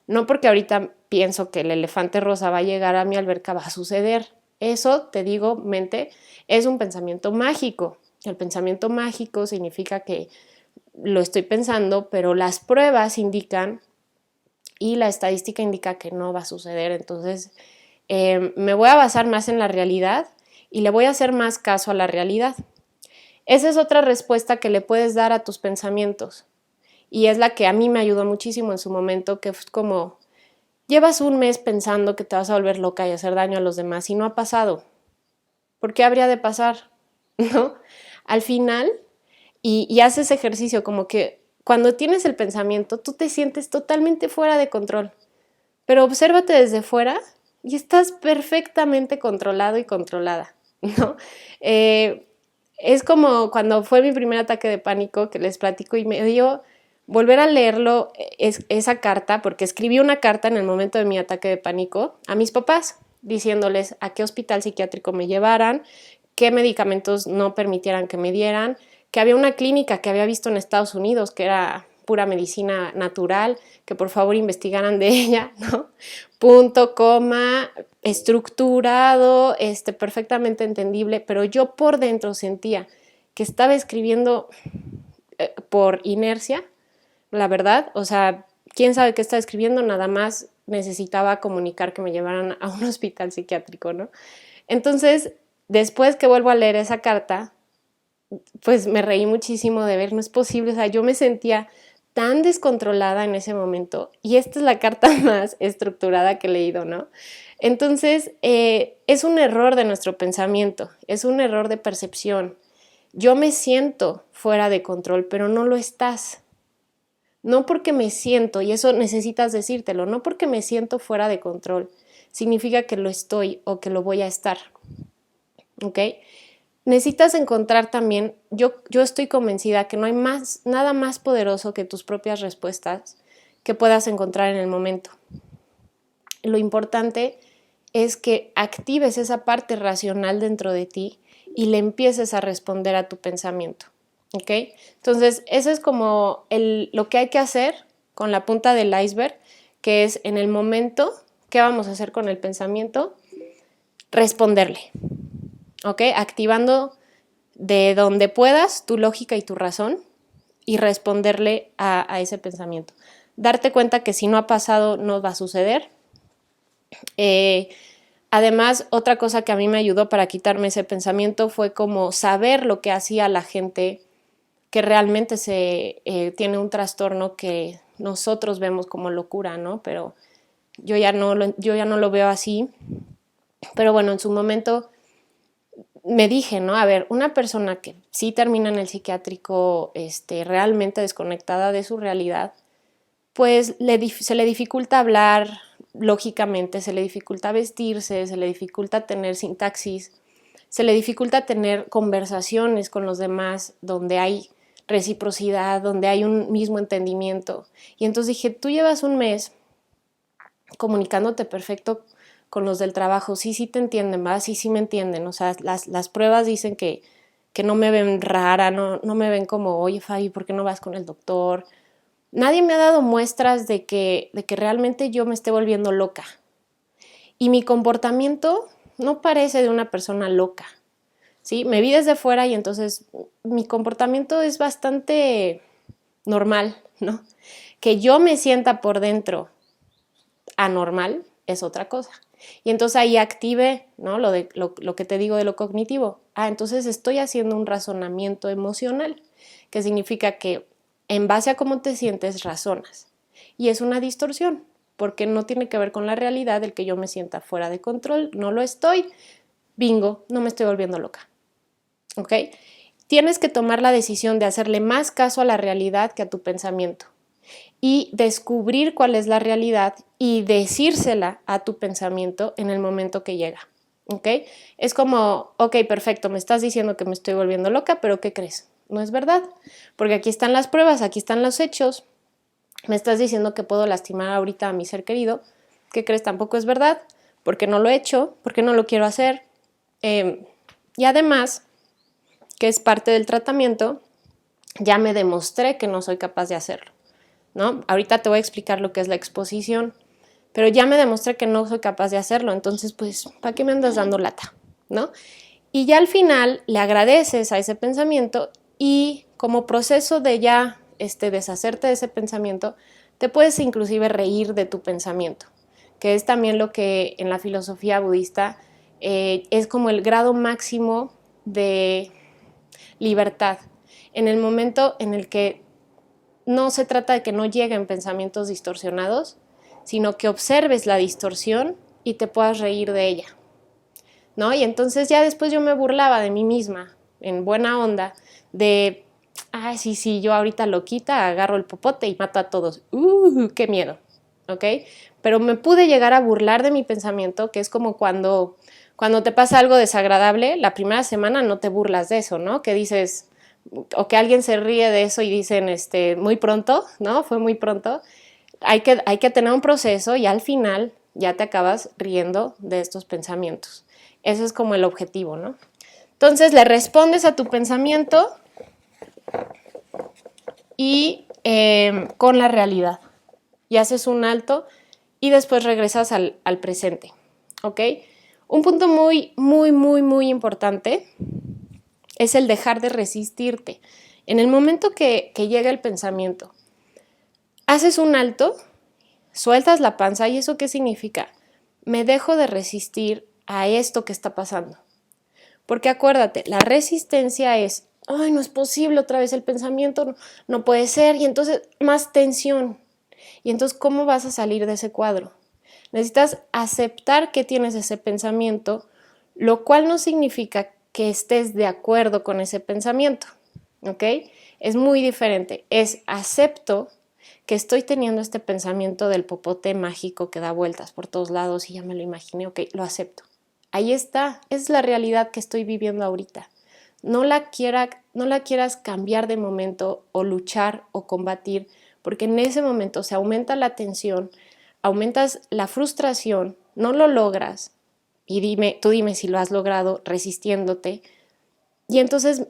no porque ahorita pienso que el elefante rosa va a llegar a mi alberca va a suceder. Eso, te digo, mente, es un pensamiento mágico. El pensamiento mágico significa que lo estoy pensando, pero las pruebas indican y la estadística indica que no va a suceder. Entonces, me voy a basar más en la realidad y le voy a hacer más caso a la realidad. Esa es otra respuesta que le puedes dar a tus pensamientos. Y es la que a mí me ayudó muchísimo en su momento, que fue como, llevas un mes pensando que te vas a volver loca y hacer daño a los demás y no ha pasado. ¿Por qué habría de pasar? ¿No? Al final, y haces ejercicio como que cuando tienes el pensamiento, tú te sientes totalmente fuera de control. Pero obsérvate desde fuera y estás perfectamente controlado y controlada, ¿no? Es como cuando fue mi primer ataque de pánico que les platico y me dio volver a leerlo, esa carta, porque escribí una carta en el momento de mi ataque de pánico a mis papás, diciéndoles a qué hospital psiquiátrico me llevaran, qué medicamentos no permitieran que me dieran, que había una clínica que había visto en Estados Unidos que era pura medicina natural, que por favor investigaran de ella, ¿no? Punto, coma, estructurado, perfectamente entendible, pero yo por dentro sentía que estaba escribiendo por inercia, la verdad, o sea, quién sabe qué estaba escribiendo, nada más necesitaba comunicar que me llevaran a un hospital psiquiátrico, ¿no? Entonces, después que vuelvo a leer esa carta, pues me reí muchísimo de ver, no es posible, o sea, yo me sentía tan descontrolada en ese momento y esta es la carta más estructurada que he leído, ¿no? Entonces, es un error de nuestro pensamiento, es un error de percepción. Yo me siento fuera de control, pero no lo estás. No porque me siento, y eso necesitas decírtelo, no porque me siento fuera de control, significa que lo estoy o que lo voy a estar, ¿ok? Necesitas encontrar también, yo estoy convencida que no hay nada más poderoso que tus propias respuestas que puedas encontrar en el momento. Lo importante es que actives esa parte racional dentro de ti y le empieces a responder a tu pensamiento, ¿ok? Entonces, eso es como lo que hay que hacer con la punta del iceberg, que es en el momento, ¿qué vamos a hacer con el pensamiento? Responderle, ¿ok? Activando de donde puedas tu lógica y tu razón y responderle a ese pensamiento. Darte cuenta que si no ha pasado no va a suceder. Además, otra cosa que a mí me ayudó para quitarme ese pensamiento fue como saber lo que hacía la gente que realmente tiene un trastorno que nosotros vemos como locura, ¿no? Pero yo ya no lo veo así. Pero bueno, en su momento me dije, ¿no? A ver, una persona que sí termina en el psiquiátrico realmente desconectada de su realidad, pues se le dificulta hablar lógicamente, se le dificulta vestirse, se le dificulta tener sintaxis, se le dificulta tener conversaciones con los demás donde hay reciprocidad, donde hay un mismo entendimiento. Y entonces dije, tú llevas un mes comunicándote perfecto con los del trabajo, sí te entienden, ¿verdad? Sí me entienden, o sea, las pruebas dicen que no me ven rara, no me ven como, oye Fabi, ¿por qué no vas con el doctor? Nadie me ha dado muestras de que realmente yo me esté volviendo loca. Y mi comportamiento no parece de una persona loca, ¿sí? Me vi desde fuera y entonces mi comportamiento es bastante normal, ¿no? Que yo me sienta por dentro anormal es otra cosa. Y entonces ahí active, ¿no? Lo que te digo de lo cognitivo. Entonces estoy haciendo un razonamiento emocional, que significa que en base a cómo te sientes razonas. Y es una distorsión, porque no tiene que ver con la realidad del que yo me sienta fuera de control. No lo estoy. Bingo, no me estoy volviendo loca. ¿Ok? Tienes que tomar la decisión de hacerle más caso a la realidad que a tu pensamiento y descubrir cuál es la realidad y decírsela a tu pensamiento en el momento que llega, ¿ok? Es como, ok, perfecto, me estás diciendo que me estoy volviendo loca, pero ¿qué crees? No es verdad, porque aquí están las pruebas, aquí están los hechos, me estás diciendo que puedo lastimar ahorita a mi ser querido, ¿qué crees? Tampoco es verdad, porque no lo he hecho, porque no lo quiero hacer, y además, que es parte del tratamiento, ya me demostré que no soy capaz de hacerlo, ¿no? Ahorita te voy a explicar lo que es la exposición, pero ya me demostré que no soy capaz de hacerlo, entonces pues, ¿para qué me andas dando lata? ¿No? Y ya al final le agradeces a ese pensamiento y como proceso de ya deshacerte de ese pensamiento, te puedes inclusive reír de tu pensamiento, que es también lo que en la filosofía budista es como el grado máximo de libertad. En el momento en el que no se trata de que no lleguen pensamientos distorsionados, sino que observes la distorsión y te puedas reír de ella, ¿no? Y entonces ya después yo me burlaba de mí misma, en buena onda, de, ay, sí, yo ahorita loquita agarro el popote y mato a todos. ¡Qué miedo! ¿Ok? Pero me pude llegar a burlar de mi pensamiento, que es como cuando te pasa algo desagradable, la primera semana no te burlas de eso, ¿no? Que dices, o que alguien se ríe de eso y dicen, muy pronto, ¿no? Fue muy pronto. Hay que tener un proceso y al final ya te acabas riendo de estos pensamientos. Eso es como el objetivo, ¿no? Entonces le respondes a tu pensamiento y con la realidad. Y haces un alto y después regresas al presente, ¿ok? Un punto muy, muy, muy, muy importante es el dejar de resistirte. En el momento que llega el pensamiento, haces un alto, sueltas la panza. ¿Y eso qué significa? Me dejo de resistir a esto que está pasando. Porque acuérdate, la resistencia es, ay, no es posible otra vez el pensamiento, no puede ser, y entonces más tensión. Y entonces, ¿cómo vas a salir de ese cuadro? Necesitas aceptar que tienes ese pensamiento, lo cual no significa que estés de acuerdo con ese pensamiento, ¿ok? Es muy diferente. Es acepto que estoy teniendo este pensamiento del popote mágico que da vueltas por todos lados y ya me lo imaginé, ok, lo acepto. Ahí está, es la realidad que estoy viviendo ahorita. No la quieras cambiar de momento o luchar o combatir, porque en ese momento se aumenta la tensión, aumentas la frustración, no lo logras, y tú dime si lo has logrado resistiéndote, y entonces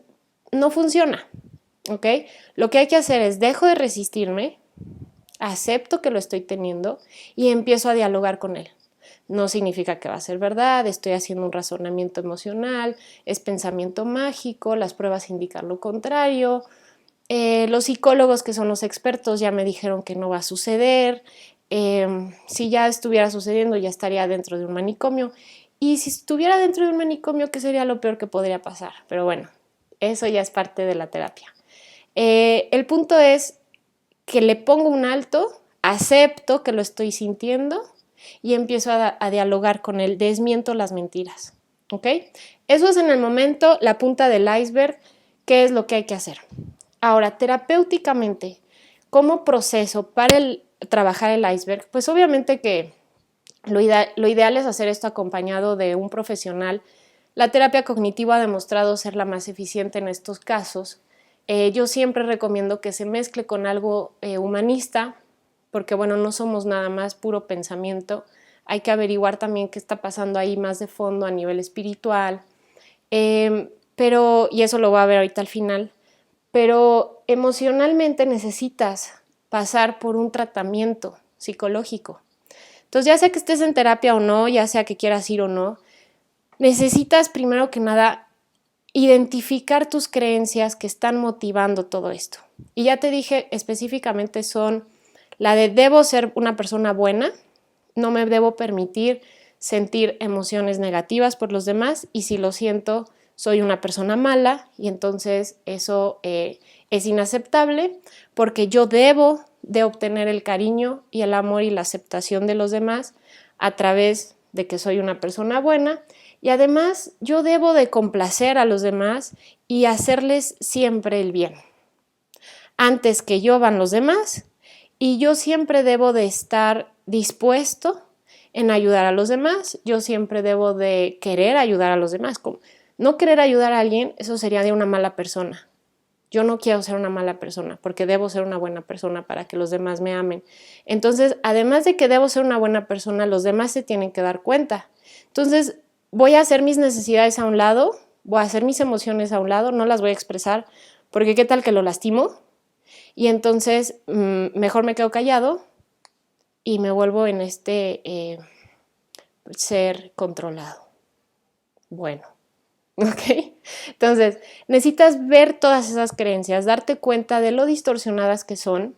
no funciona, ¿ok? Lo que hay que hacer es dejo de resistirme, acepto que lo estoy teniendo y empiezo a dialogar con él. No significa que va a ser verdad, estoy haciendo un razonamiento emocional, es pensamiento mágico, las pruebas indican lo contrario. Los psicólogos que son los expertos ya me dijeron que no va a suceder. Si ya estuviera sucediendo ya estaría dentro de un manicomio. Y si estuviera dentro de un manicomio, ¿qué sería lo peor que podría pasar? Pero bueno, eso ya es parte de la terapia. El punto es que le pongo un alto, acepto que lo estoy sintiendo y empiezo a dialogar con él, desmiento las mentiras, ¿ok? Eso es en el momento la punta del iceberg, ¿qué es lo que hay que hacer? Ahora, terapéuticamente, ¿cómo proceso para trabajar el iceberg? Pues obviamente que lo ideal es hacer esto acompañado de un profesional. La terapia cognitiva ha demostrado ser la más eficiente en estos casos. Yo siempre recomiendo que se mezcle con algo humanista, porque bueno, no somos nada más puro pensamiento. Hay que averiguar también qué está pasando ahí más de fondo a nivel espiritual. Y eso lo voy a ver ahorita al final. Pero emocionalmente necesitas pasar por un tratamiento psicológico. Entonces, ya sea que estés en terapia o no, ya sea que quieras ir o no, necesitas primero que nada identificar tus creencias que están motivando todo esto. Y ya te dije específicamente son la de debo ser una persona buena, no me debo permitir sentir emociones negativas por los demás y si lo siento soy una persona mala y entonces eso es inaceptable porque yo debo de obtener el cariño y el amor y la aceptación de los demás a través de que soy una persona buena y además yo debo de complacer a los demás y hacerles siempre el bien. Antes que yo van los demás y yo siempre debo de estar dispuesto en ayudar a los demás, yo siempre debo de querer ayudar a los demás. Como no querer ayudar a alguien, eso sería de una mala persona. Yo no quiero ser una mala persona porque debo ser una buena persona para que los demás me amen. Entonces, además de que debo ser una buena persona, los demás se tienen que dar cuenta. Entonces, voy a hacer mis necesidades a un lado, voy a hacer mis emociones a un lado, no las voy a expresar porque qué tal que lo lastimo. Y entonces, mejor me quedo callado y me vuelvo en ser controlado. Bueno. ¿Ok? Entonces, necesitas ver todas esas creencias, darte cuenta de lo distorsionadas que son,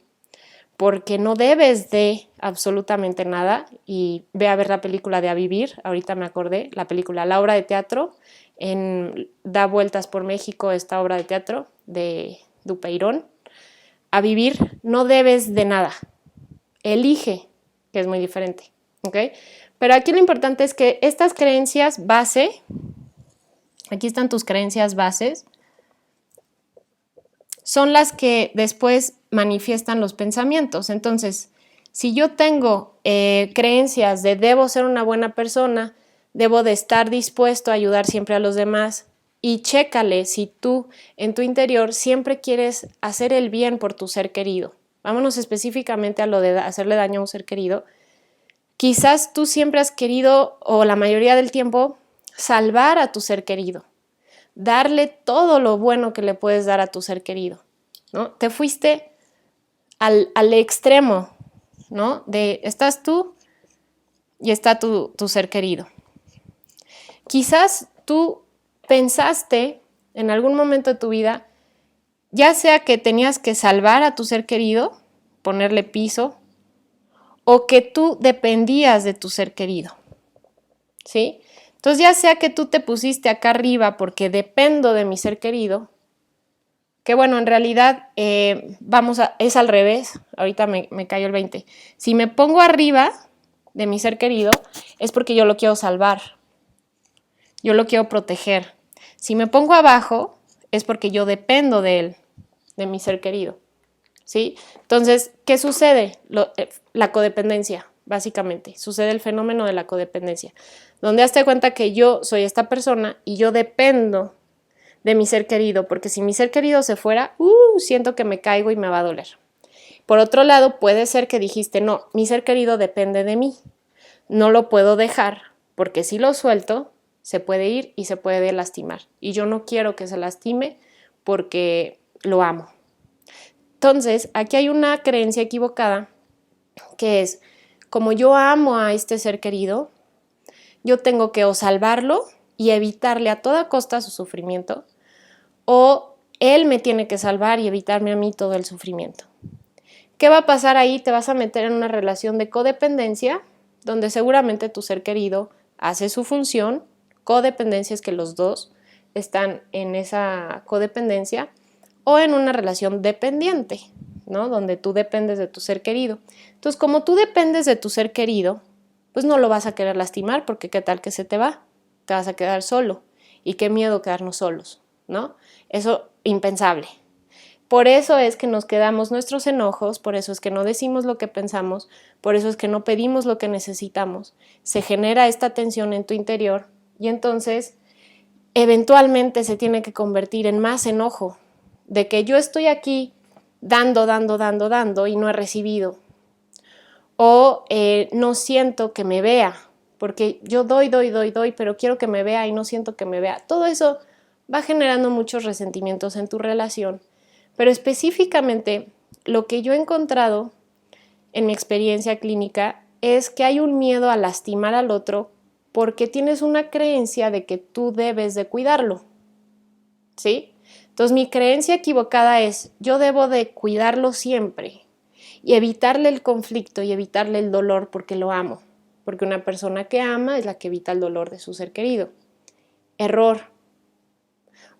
porque no debes de absolutamente nada. Y ve a ver la película de A Vivir, ahorita me acordé, la película, la obra de teatro, da vueltas por México esta obra de teatro de Dupeirón. A vivir no debes de nada, elige, que es muy diferente, ¿ok? Pero aquí lo importante es que estas creencias base, aquí están tus creencias bases, son las que después manifiestan los pensamientos. Entonces, si yo tengo creencias de debo ser una buena persona, debo de estar dispuesto a ayudar siempre a los demás, y chécale si tú en tu interior siempre quieres hacer el bien por tu ser querido. Vámonos específicamente a lo de hacerle daño a un ser querido. Quizás tú siempre has querido, o la mayoría del tiempo, salvar a tu ser querido, darle todo lo bueno que le puedes dar a tu ser querido, ¿no? Te fuiste al extremo, ¿no? De estás tú y está tu ser querido. Quizás tú pensaste en algún momento de tu vida, ya sea que tenías que salvar a tu ser querido, ponerle piso, o que tú dependías de tu ser querido, ¿sí? Entonces, ya sea que tú te pusiste acá arriba porque dependo de mi ser querido, que bueno, en realidad es al revés, ahorita me cayó el 20. Si me pongo arriba de mi ser querido, es porque yo lo quiero salvar, yo lo quiero proteger. Si me pongo abajo, es porque yo dependo de él, de mi ser querido, ¿sí? Entonces, ¿qué sucede? La codependencia, básicamente. Sucede el fenómeno de la codependencia, donde hazte cuenta que yo soy esta persona y yo dependo de mi ser querido, porque si mi ser querido se fuera, siento que me caigo y me va a doler. Por otro lado, puede ser que dijiste, no, mi ser querido depende de mí, no lo puedo dejar, porque si lo suelto, se puede ir y se puede lastimar. Y yo no quiero que se lastime porque lo amo. Entonces, aquí hay una creencia equivocada que es, como yo amo a este ser querido, yo tengo que o salvarlo y evitarle a toda costa su sufrimiento, o él me tiene que salvar y evitarme a mí todo el sufrimiento. ¿Qué va a pasar ahí? Te vas a meter en una relación de codependencia, donde seguramente tu ser querido hace su función. Codependencia es que los dos están en esa codependencia, o en una relación dependiente, ¿no? Donde tú dependes de tu ser querido. Entonces, como tú dependes de tu ser querido, pues no lo vas a querer lastimar, porque qué tal que se te va, te vas a quedar solo, y qué miedo quedarnos solos, ¿no? Eso impensable. Por eso es que nos quedamos nuestros enojos, por eso es que no decimos lo que pensamos, por eso es que no pedimos lo que necesitamos. Se genera esta tensión en tu interior y entonces eventualmente se tiene que convertir en más enojo, de que yo estoy aquí dando y no he recibido. O no siento que me vea, porque yo doy, pero quiero que me vea y no siento que me vea. Todo eso va generando muchos resentimientos en tu relación. Pero específicamente lo que yo he encontrado en mi experiencia clínica es que hay un miedo a lastimar al otro porque tienes una creencia de que tú debes de cuidarlo, ¿sí? Entonces mi creencia equivocada es yo debo de cuidarlo siempre y evitarle el conflicto y evitarle el dolor porque lo amo, porque una persona que ama es la que evita el dolor de su ser querido. Error.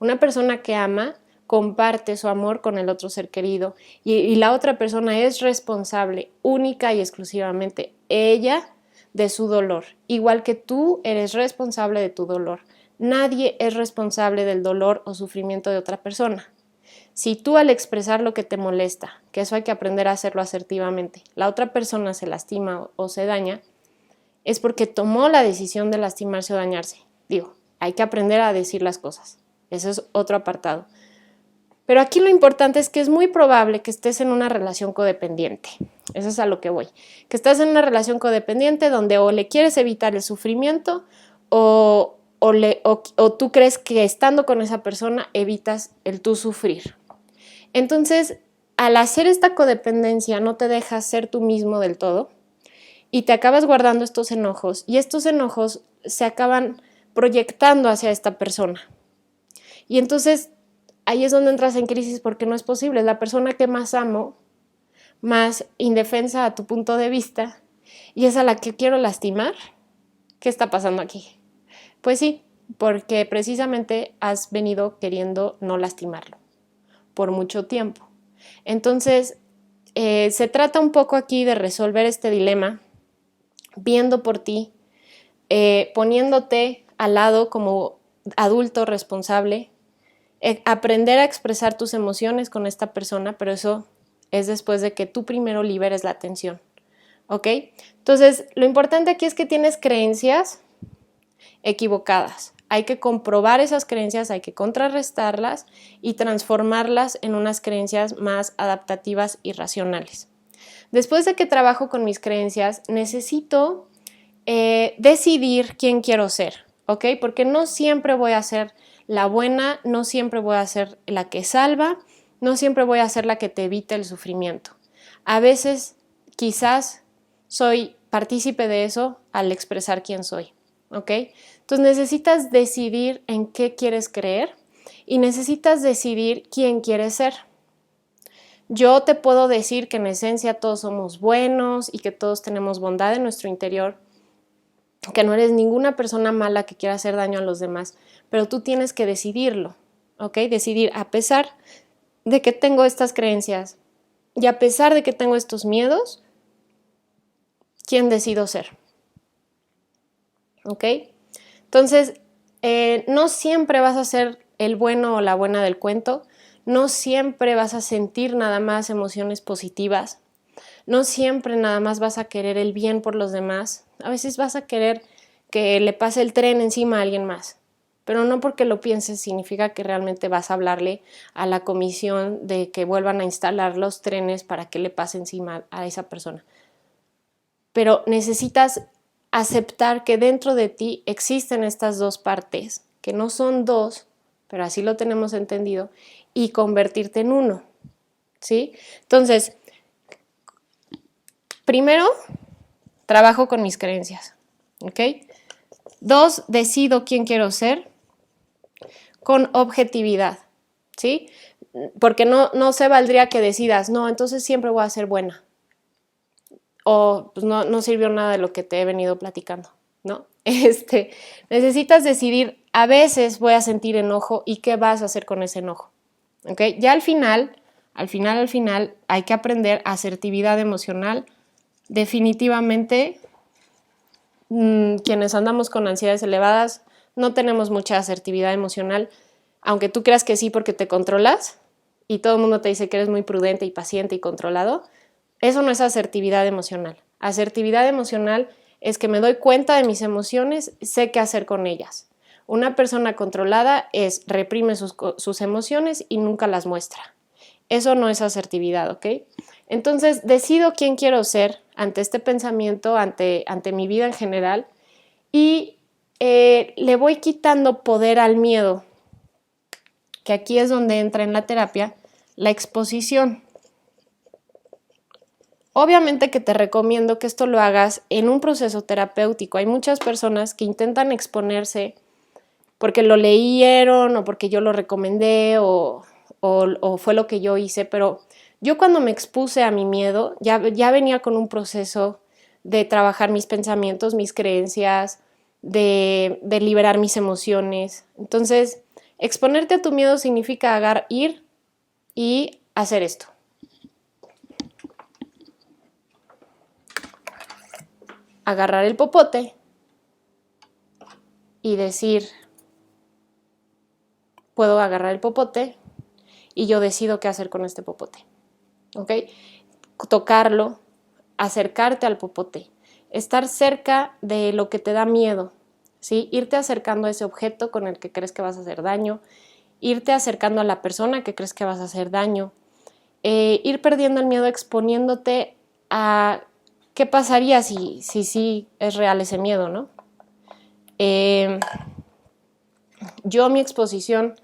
Una persona que ama comparte su amor con el otro ser querido y la otra persona es responsable única y exclusivamente ella de su dolor, igual que tú eres responsable de tu dolor. Nadie es responsable del dolor o sufrimiento de otra persona. Si tú al expresar lo que te molesta, que eso hay que aprender a hacerlo asertivamente, la otra persona se lastima o se daña, es porque tomó la decisión de lastimarse o dañarse. Digo, hay que aprender a decir las cosas. Eso es otro apartado. Pero aquí lo importante es que es muy probable que estés en una relación codependiente. Eso es a lo que voy. Que estás en una relación codependiente donde o le quieres evitar el sufrimiento o tú crees que estando con esa persona evitas el tú sufrir. Entonces, al hacer esta codependencia no te dejas ser tú mismo del todo y te acabas guardando estos enojos y estos enojos se acaban proyectando hacia esta persona. Y entonces ahí es donde entras en crisis porque no es posible. Es la persona que más amo, más indefensa a tu punto de vista y es a la que quiero lastimar. ¿Qué está pasando aquí? Pues sí, porque precisamente has venido queriendo no lastimarlo por mucho tiempo. Entonces, se trata un poco aquí de resolver este dilema, viendo por ti, poniéndote al lado como adulto responsable, aprender a expresar tus emociones con esta persona, pero eso es después de que tú primero liberes la tensión, ¿ok? Entonces, lo importante aquí es que tienes creencias equivocadas. Hay que comprobar esas creencias, hay que contrarrestarlas y transformarlas en unas creencias más adaptativas y racionales. Después de que trabajo con mis creencias, necesito decidir quién quiero ser, ¿ok? Porque no siempre voy a ser la buena, no siempre voy a ser la que salva, no siempre voy a ser la que te evita el sufrimiento. A veces, quizás, soy partícipe de eso al expresar quién soy, ¿ok? Entonces necesitas decidir en qué quieres creer y necesitas decidir quién quieres ser. Yo te puedo decir que en esencia todos somos buenos y que todos tenemos bondad en nuestro interior, que no eres ninguna persona mala que quiera hacer daño a los demás, pero tú tienes que decidirlo, ¿ok? Decidir a pesar de que tengo estas creencias y a pesar de que tengo estos miedos, ¿quién decido ser? ¿Ok? Entonces, no siempre vas a ser el bueno o la buena del cuento, no siempre vas a sentir nada más emociones positivas, no siempre nada más vas a querer el bien por los demás, a veces vas a querer que le pase el tren encima a alguien más, pero no porque lo pienses significa que realmente vas a hablarle a la comisión de que vuelvan a instalar los trenes para que le pase encima a esa persona. Pero necesitas aceptar que dentro de ti existen estas dos partes, que no son dos, pero así lo tenemos entendido, y convertirte en uno, ¿sí? Entonces, primero, trabajo con mis creencias, ¿ok? 2, decido quién quiero ser con objetividad, ¿sí? Porque no se valdría que decidas, no, entonces siempre voy a ser buena. O pues no sirvió nada de lo que te he venido platicando, ¿no? Necesitas decidir, a veces voy a sentir enojo y qué vas a hacer con ese enojo, ¿ok? Ya al final, hay que aprender asertividad emocional. Definitivamente, quienes andamos con ansiedades elevadas no tenemos mucha asertividad emocional, aunque tú creas que sí porque te controlas y todo el mundo te dice que eres muy prudente y paciente y controlado. Eso no es asertividad emocional. Asertividad emocional es que me doy cuenta de mis emociones, sé qué hacer con ellas. Una persona controlada reprime sus emociones y nunca las muestra. Eso no es asertividad, ¿ok? Entonces, decido quién quiero ser ante este pensamiento, ante mi vida en general, y le voy quitando poder al miedo, que aquí es donde entra en la terapia la exposición. Obviamente que te recomiendo que esto lo hagas en un proceso terapéutico. Hay muchas personas que intentan exponerse porque lo leyeron o porque yo lo recomendé o fue lo que yo hice, pero yo cuando me expuse a mi miedo ya venía con un proceso de trabajar mis pensamientos, mis creencias, de liberar mis emociones. Entonces, exponerte a tu miedo significa ir y hacer esto. Agarrar el popote y decir, puedo agarrar el popote y yo decido qué hacer con este popote, ¿ok? Tocarlo, acercarte al popote, estar cerca de lo que te da miedo, ¿sí? Irte acercando a ese objeto con el que crees que vas a hacer daño, irte acercando a la persona que crees que vas a hacer daño, ir perdiendo el miedo exponiéndote a qué pasaría si es real ese miedo, ¿no? Mi exposición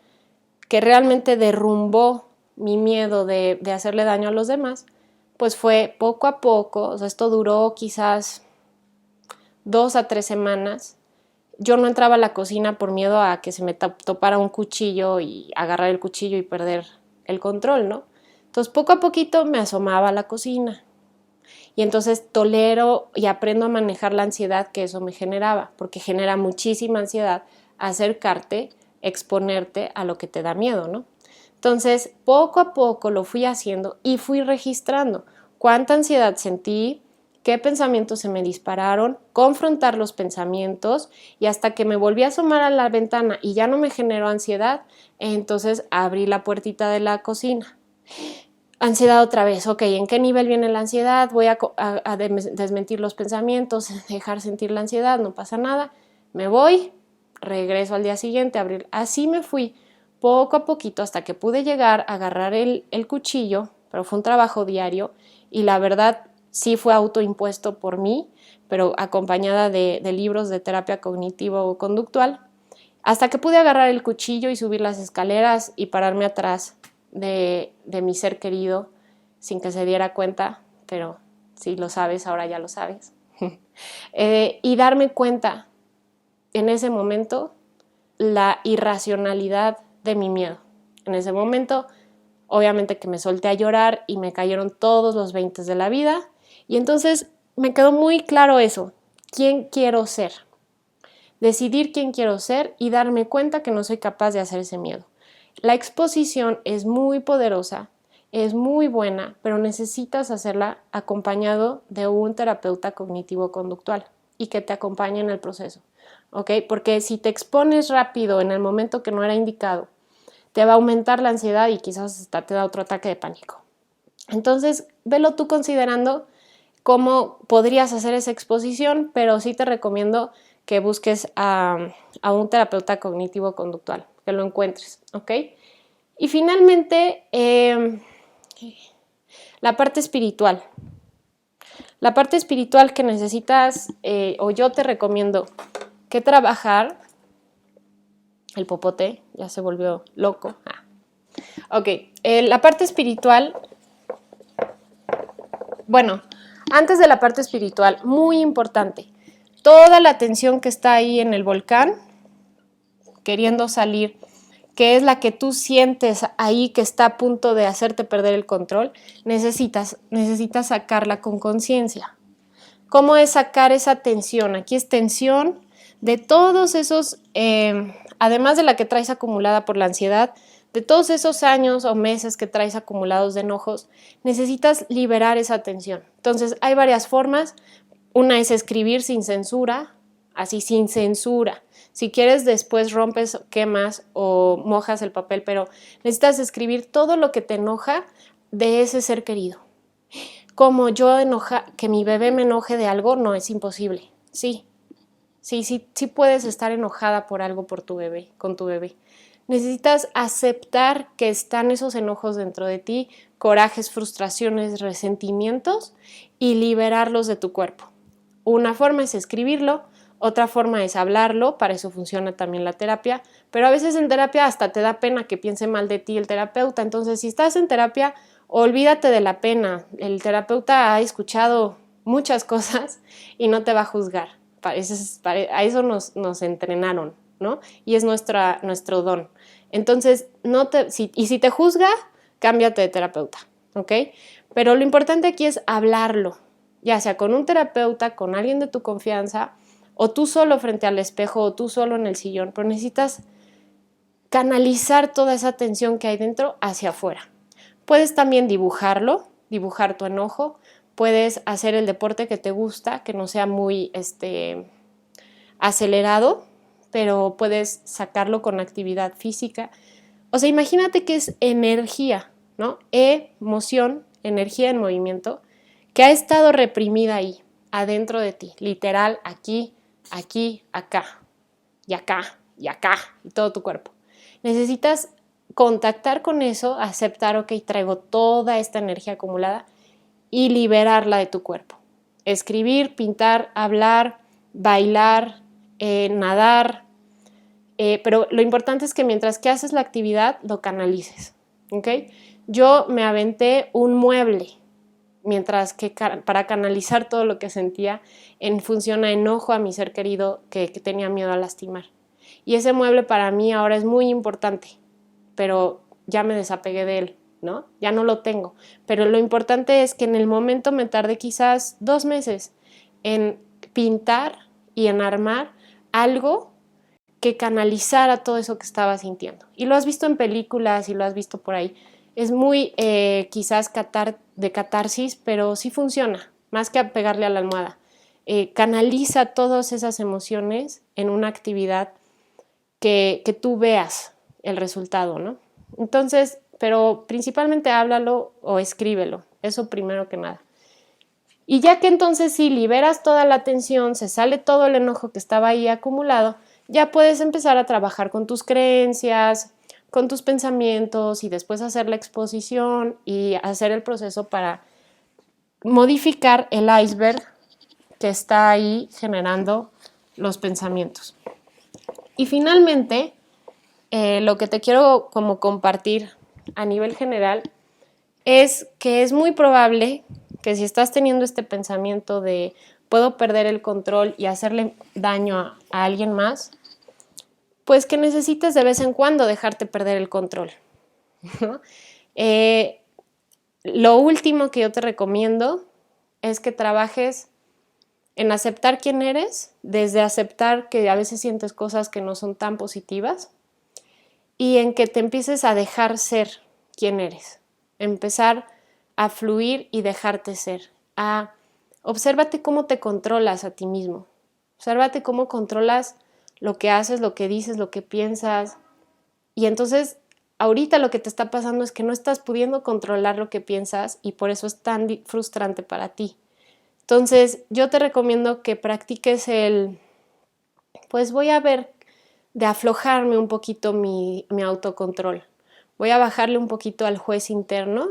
que realmente derrumbó mi miedo de hacerle daño a los demás, pues fue poco a poco, o sea, esto duró quizás 2 a 3 semanas. Yo no entraba a la cocina por miedo a que se me topara un cuchillo y agarrar el cuchillo y perder el control, ¿no? Entonces, poco a poquito me asomaba a la cocina. Y entonces tolero y aprendo a manejar la ansiedad que eso me generaba, porque genera muchísima ansiedad acercarte, exponerte a lo que te da miedo, ¿no? Entonces, poco a poco lo fui haciendo y fui registrando cuánta ansiedad sentí, qué pensamientos se me dispararon, confrontar los pensamientos y hasta que me volví a asomar a la ventana y ya no me generó ansiedad, entonces abrí la puertita de la cocina. Ansiedad otra vez, ok, ¿en qué nivel viene la ansiedad? Voy a desmentir los pensamientos, dejar sentir la ansiedad, no pasa nada. Me voy, regreso al día siguiente, abrir. Así me fui poco a poquito hasta que pude llegar a agarrar el cuchillo, pero fue un trabajo diario y la verdad sí fue autoimpuesto por mí, pero acompañada de libros de terapia cognitivo-conductual, hasta que pude agarrar el cuchillo y subir las escaleras y pararme atrás de mi ser querido sin que se diera cuenta, pero si lo sabes, ahora ya lo sabes. Y darme cuenta en ese momento la irracionalidad de mi miedo. En ese momento, obviamente que me solté a llorar y me cayeron todos los 20 de la vida y entonces me quedó muy claro eso, quién quiero ser. Decidir quién quiero ser y darme cuenta que no soy capaz de hacer ese miedo. La exposición es muy poderosa, es muy buena, pero necesitas hacerla acompañado de un terapeuta cognitivo-conductual y que te acompañe en el proceso, ¿ok? Porque si te expones rápido en el momento que no era indicado, te va a aumentar la ansiedad y quizás hasta te da otro ataque de pánico. Entonces, velo tú considerando cómo podrías hacer esa exposición, pero sí te recomiendo que busques a un terapeuta cognitivo-conductual, que lo encuentres, ¿ok? Y finalmente, la parte espiritual. La parte espiritual que necesitas, o yo te recomiendo que trabajar, el popote ya se volvió loco. Ok, la parte espiritual, bueno, antes de la parte espiritual, muy importante, toda la tensión que está ahí en el volcán, queriendo salir, que es la que tú sientes ahí que está a punto de hacerte perder el control, necesitas sacarla con conciencia. ¿Cómo es sacar esa tensión? Aquí es tensión de todos esos, además de la que traes acumulada por la ansiedad, de todos esos años o meses que traes acumulados de enojos, necesitas liberar esa tensión. Entonces, hay varias formas. Una es escribir sin censura, así sin censura. Si quieres, después rompes, quemas o mojas el papel, pero necesitas escribir todo lo que te enoja de ese ser querido. Como yo que mi bebé me enoje de algo, no es imposible. Sí puedes estar enojada por algo por tu bebé, con tu bebé. Necesitas aceptar que están esos enojos dentro de ti, corajes, frustraciones, resentimientos y liberarlos de tu cuerpo. Una forma es escribirlo, otra forma es hablarlo, para eso funciona también la terapia, pero a veces en terapia hasta te da pena que piense mal de ti el terapeuta, entonces si estás en terapia, olvídate de la pena, el terapeuta ha escuchado muchas cosas y no te va a juzgar, a eso nos entrenaron, ¿no? Y es nuestro don. Entonces, si te juzga, cámbiate de terapeuta, ¿ok? Pero lo importante aquí es hablarlo, ya sea con un terapeuta, con alguien de tu confianza, o tú solo frente al espejo, o tú solo en el sillón, pero necesitas canalizar toda esa tensión que hay dentro hacia afuera. Puedes también dibujarlo, dibujar tu enojo, puedes hacer el deporte que te gusta, que no sea muy acelerado, pero puedes sacarlo con actividad física. O sea, imagínate que es energía, ¿no? Emoción, energía en movimiento, que ha estado reprimida ahí, adentro de ti, literal, aquí, acá, y acá, y acá, y todo tu cuerpo. Necesitas contactar con eso, aceptar, ok, traigo toda esta energía acumulada y liberarla de tu cuerpo. Escribir, pintar, hablar, bailar, nadar, pero lo importante es que mientras que haces la actividad, lo canalices, ¿ok? Yo me aventé un mueble, mientras que para canalizar todo lo que sentía en función a enojo a mi ser querido que tenía miedo a lastimar. Y ese mueble para mí ahora es muy importante, pero ya me desapegué de él, ¿no? Ya no lo tengo. Pero lo importante es que en el momento me tardé quizás 2 meses en pintar y en armar algo que canalizara todo eso que estaba sintiendo. Y lo has visto en películas y lo has visto por ahí. Es muy quizás de catarsis, pero sí funciona, más que pegarle a la almohada. Canaliza todas esas emociones en una actividad que tú veas el resultado, ¿no? Entonces, pero principalmente háblalo o escríbelo, eso primero que nada. Y ya que entonces sí liberas toda la tensión, se sale todo el enojo que estaba ahí acumulado, ya puedes empezar a trabajar con tus creencias, con tus pensamientos y después hacer la exposición y hacer el proceso para modificar el iceberg que está ahí generando los pensamientos. Y finalmente, lo que te quiero como compartir a nivel general es que es muy probable que si estás teniendo este pensamiento de puedo perder el control y hacerle daño a alguien más, pues que necesites de vez en cuando dejarte perder el control, ¿no? Lo último que yo te recomiendo es que trabajes en aceptar quién eres, desde aceptar que a veces sientes cosas que no son tan positivas y en que te empieces a dejar ser quién eres, empezar a fluir y dejarte ser, obsérvate cómo te controlas a ti mismo, obsérvate cómo controlas lo que haces, lo que dices, lo que piensas y entonces ahorita lo que te está pasando es que no estás pudiendo controlar lo que piensas y por eso es tan frustrante para ti. Entonces yo te recomiendo que practiques pues voy a ver de aflojarme un poquito mi autocontrol. Voy a bajarle un poquito al juez interno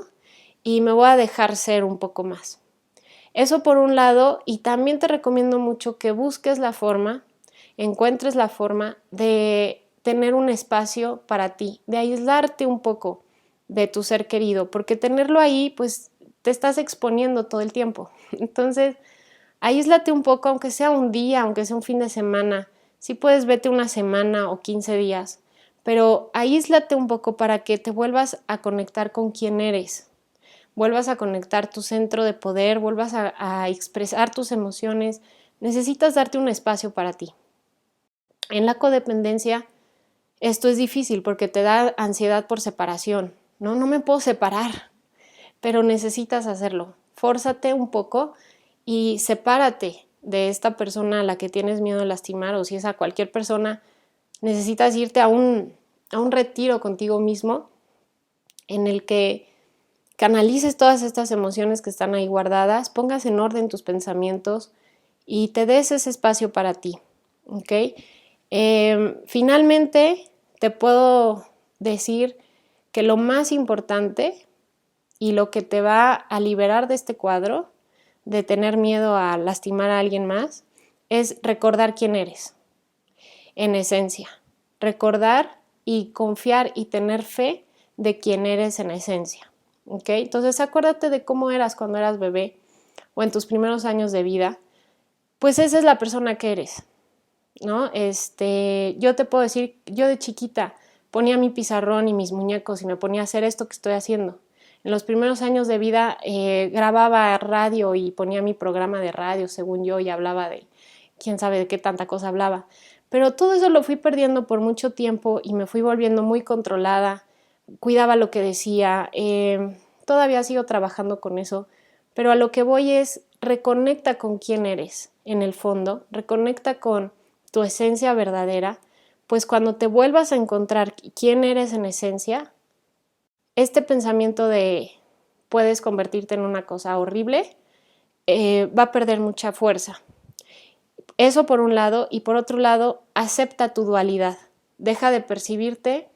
y me voy a dejar ser un poco más. Eso por un lado, y también te recomiendo mucho que busques la forma, encuentres la forma de tener un espacio para ti, de aislarte un poco de tu ser querido, porque tenerlo ahí, pues te estás exponiendo todo el tiempo. Entonces, aíslate un poco, aunque sea un día, aunque sea un fin de semana. Si puedes, vete una semana o 15 días, pero aíslate un poco para que te vuelvas a conectar con quién eres, vuelvas a conectar tu centro de poder, vuelvas a expresar tus emociones. Necesitas darte un espacio para ti. En la codependencia, esto es difícil porque te da ansiedad por separación. No me puedo separar, pero necesitas hacerlo. Fórzate un poco y sepárate de esta persona a la que tienes miedo de lastimar, o si es a cualquier persona, necesitas irte a un retiro contigo mismo en el que canalices todas estas emociones que están ahí guardadas, pongas en orden tus pensamientos y te des ese espacio para ti, ¿ok? Finalmente, te puedo decir que lo más importante y lo que te va a liberar de este cuadro, de tener miedo a lastimar a alguien más, es recordar quién eres, en esencia. Recordar y confiar y tener fe de quién eres en esencia. ¿Ok? Entonces acuérdate de cómo eras cuando eras bebé o en tus primeros años de vida, pues esa es la persona que eres, ¿no? Yo te puedo decir, yo de chiquita ponía mi pizarrón y mis muñecos y me ponía a hacer esto que estoy haciendo. En los primeros años de vida grababa radio y ponía mi programa de radio, según yo, y hablaba de quién sabe de qué tanta cosa hablaba. Pero todo eso lo fui perdiendo por mucho tiempo y me fui volviendo muy controlada, cuidaba lo que decía, todavía sigo trabajando con eso, pero a lo que voy es reconecta con quién eres en el fondo, reconecta con tu esencia verdadera, pues cuando te vuelvas a encontrar quién eres en esencia, este pensamiento de puedes convertirte en una cosa horrible va a perder mucha fuerza. Eso por un lado, y por otro lado, acepta tu dualidad. Deja de percibirte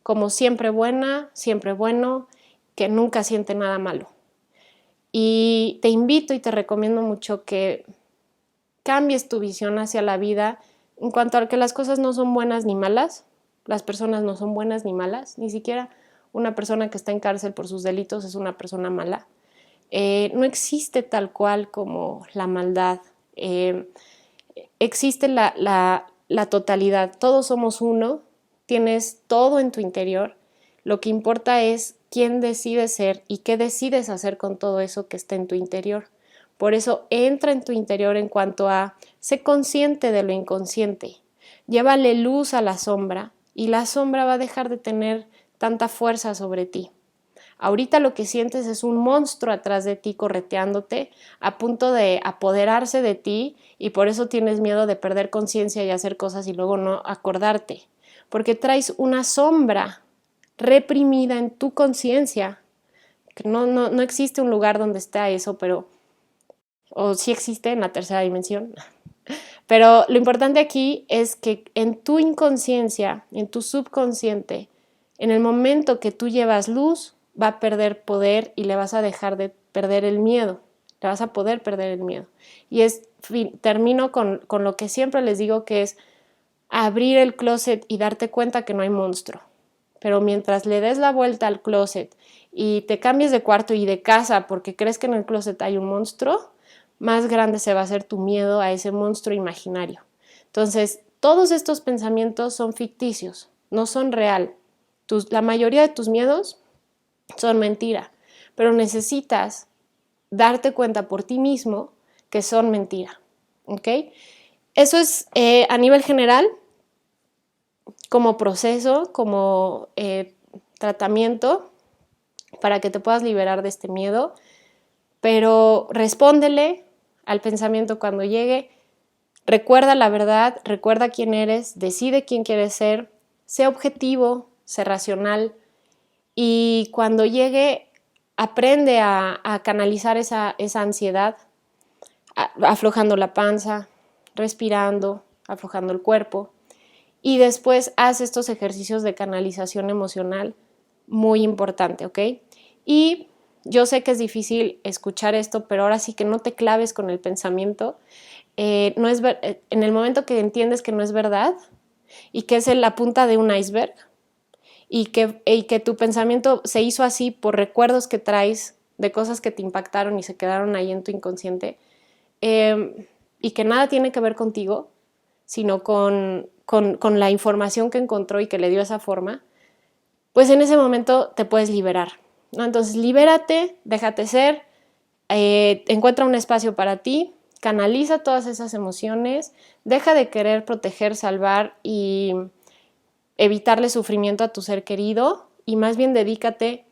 como siempre buena, siempre bueno, que nunca siente nada malo. Y te invito y te recomiendo mucho que cambies tu visión hacia la vida en cuanto a que las cosas no son buenas ni malas, las personas no son buenas ni malas, ni siquiera una persona que está en cárcel por sus delitos es una persona mala. No existe tal cual como la maldad. Existe la totalidad. Todos somos uno, tienes todo en tu interior. Lo que importa es quién decides ser y qué decides hacer con todo eso que está en tu interior. Por eso entra en tu interior en cuanto a sé consciente de lo inconsciente. llévale luz a la sombra y la sombra va a dejar de tener tanta fuerza sobre ti. Ahorita lo que sientes es un monstruo atrás de ti correteándote, a punto de apoderarse de ti, y por eso tienes miedo de perder conciencia y hacer cosas y luego no acordarte, porque traes una sombra reprimida en tu conciencia. No existe un lugar donde está eso, o sí existe en la tercera dimensión. Pero lo importante aquí es que en tu inconsciencia, en tu subconsciente, en el momento que tú llevas luz, va a perder poder y le vas a dejar de perder el miedo. Le vas a poder perder el miedo. Y termino con lo que siempre les digo, que es abrir el closet y darte cuenta que no hay monstruo. Pero mientras le des la vuelta al closet y te cambies de cuarto y de casa porque crees que en el closet hay un monstruo, más grande se va a hacer tu miedo a ese monstruo imaginario. Entonces, todos estos pensamientos son ficticios, no son real. La mayoría de tus miedos son mentira, pero necesitas darte cuenta por ti mismo que son mentira, ¿ok? Eso es a nivel general, como proceso, como tratamiento para que te puedas liberar de este miedo, pero respóndele al pensamiento cuando llegue, recuerda la verdad, recuerda quién eres, decide quién quieres ser, sé objetivo, sé racional, y cuando llegue aprende a canalizar esa ansiedad, aflojando la panza, respirando, aflojando el cuerpo, y después haz estos ejercicios de canalización emocional, muy importante, ¿ok? Y yo sé que es difícil escuchar esto, pero ahora sí que no te claves con el pensamiento. En el momento que entiendes que no es verdad y que es la punta de un iceberg y que tu pensamiento se hizo así por recuerdos que traes de cosas que te impactaron y se quedaron ahí en tu inconsciente, y que nada tiene que ver contigo, sino con la información que encontró y que le dio esa forma, pues en ese momento te puedes liberar, ¿no? Entonces libérate, déjate ser, encuentra un espacio para ti, canaliza todas esas emociones, deja de querer proteger, salvar y evitarle sufrimiento a tu ser querido, y más bien dedícate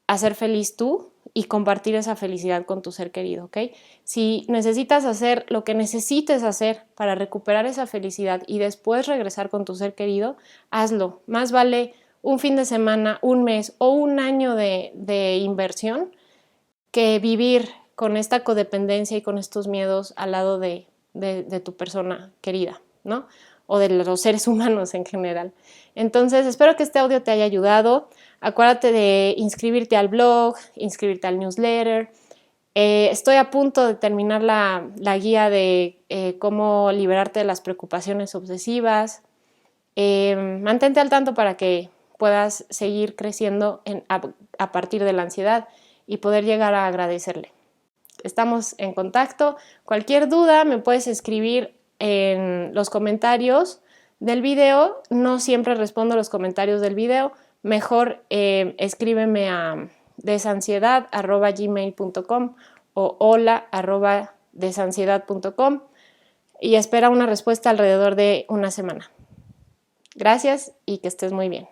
a ser feliz tú y compartir esa felicidad con tu ser querido, ¿ok? Si necesitas hacer lo que necesites hacer para recuperar esa felicidad y después regresar con tu ser querido, hazlo. Más vale un fin de semana, un mes o un año de inversión que vivir con esta codependencia y con estos miedos al lado de tu persona querida, ¿no? O de los seres humanos en general. Entonces, espero que este audio te haya ayudado. Acuérdate de inscribirte al blog, inscribirte al newsletter. Estoy a punto de terminar la guía de cómo liberarte de las preocupaciones obsesivas. Mantente al tanto para que puedas seguir creciendo a partir de la ansiedad y poder llegar a agradecerle. Estamos en contacto. Cualquier duda me puedes escribir en los comentarios del video. No siempre respondo los comentarios del video. Mejor escríbeme a desansiedad@gmail.com o hola@desansiedad.com y espera una respuesta alrededor de una semana. Gracias y que estés muy bien.